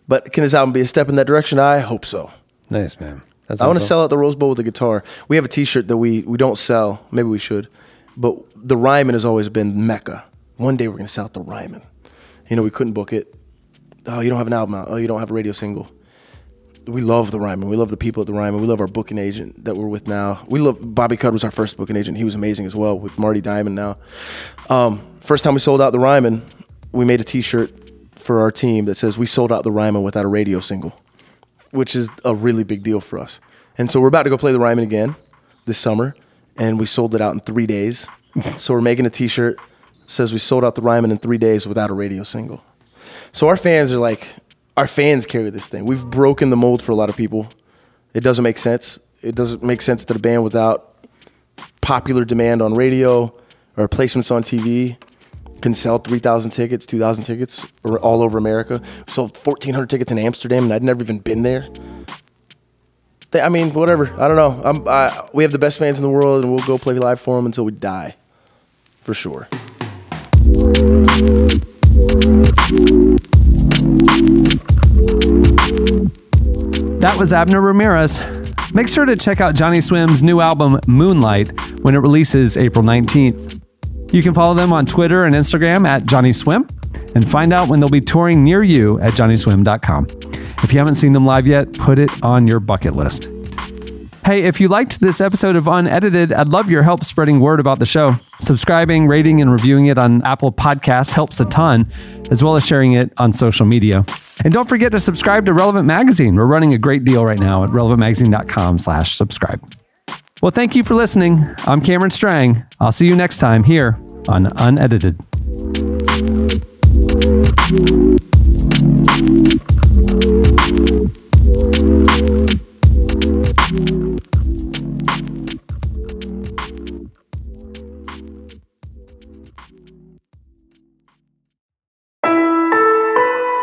But can this album be a step in that direction? I hope so. Nice, man. I want to sell out the Rose Bowl with a guitar. We have a T-shirt that we don't sell. Maybe we should. But the Ryman has always been Mecca. One day we're going to sell out the Ryman. You know, we couldn't book it. Oh, you don't have an album out. Oh, you don't have a radio single. We love the Ryman. We love the people at the Ryman. We love our booking agent that we're with now. We love Bobby Cudd was our first booking agent. He was amazing as well with Marty Diamond now. First time we sold out the Ryman, we made a T-shirt for our team that says we sold out the Ryman without a radio single, which is a really big deal for us. And so we're about to go play the Ryman again this summer, and we sold it out in 3 days. So we're making a T-shirt that says we sold out the Ryman in 3 days without a radio single. So our fans carry this thing. We've broken the mold for a lot of people. It doesn't make sense. It doesn't make sense that a band without popular demand on radio or placements on TV can sell 3,000 tickets, 2,000 tickets all over America. Sold 1,400 tickets in Amsterdam, and I'd never even been there. I mean, whatever. I don't know. We have the best fans in the world, and we'll go play live for them until we die, for sure. That was Abner Ramirez. Make sure to check out Johnnyswim's new album, Moonlight, when it releases April 19th. You can follow them on Twitter and Instagram at Johnnyswim, and find out when they'll be touring near you at johnnyswim.com. If you haven't seen them live yet, put it on your bucket list. Hey, if you liked this episode of Unedited, I'd love your help spreading word about the show. Subscribing, rating, and reviewing it on Apple Podcasts helps a ton, as well as sharing it on social media. And don't forget to subscribe to Relevant Magazine. We're running a great deal right now at relevantmagazine.com/subscribe. Well, thank you for listening. I'm Cameron Strang. I'll see you next time here on Unedited.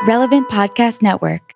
Relevant Podcast Network.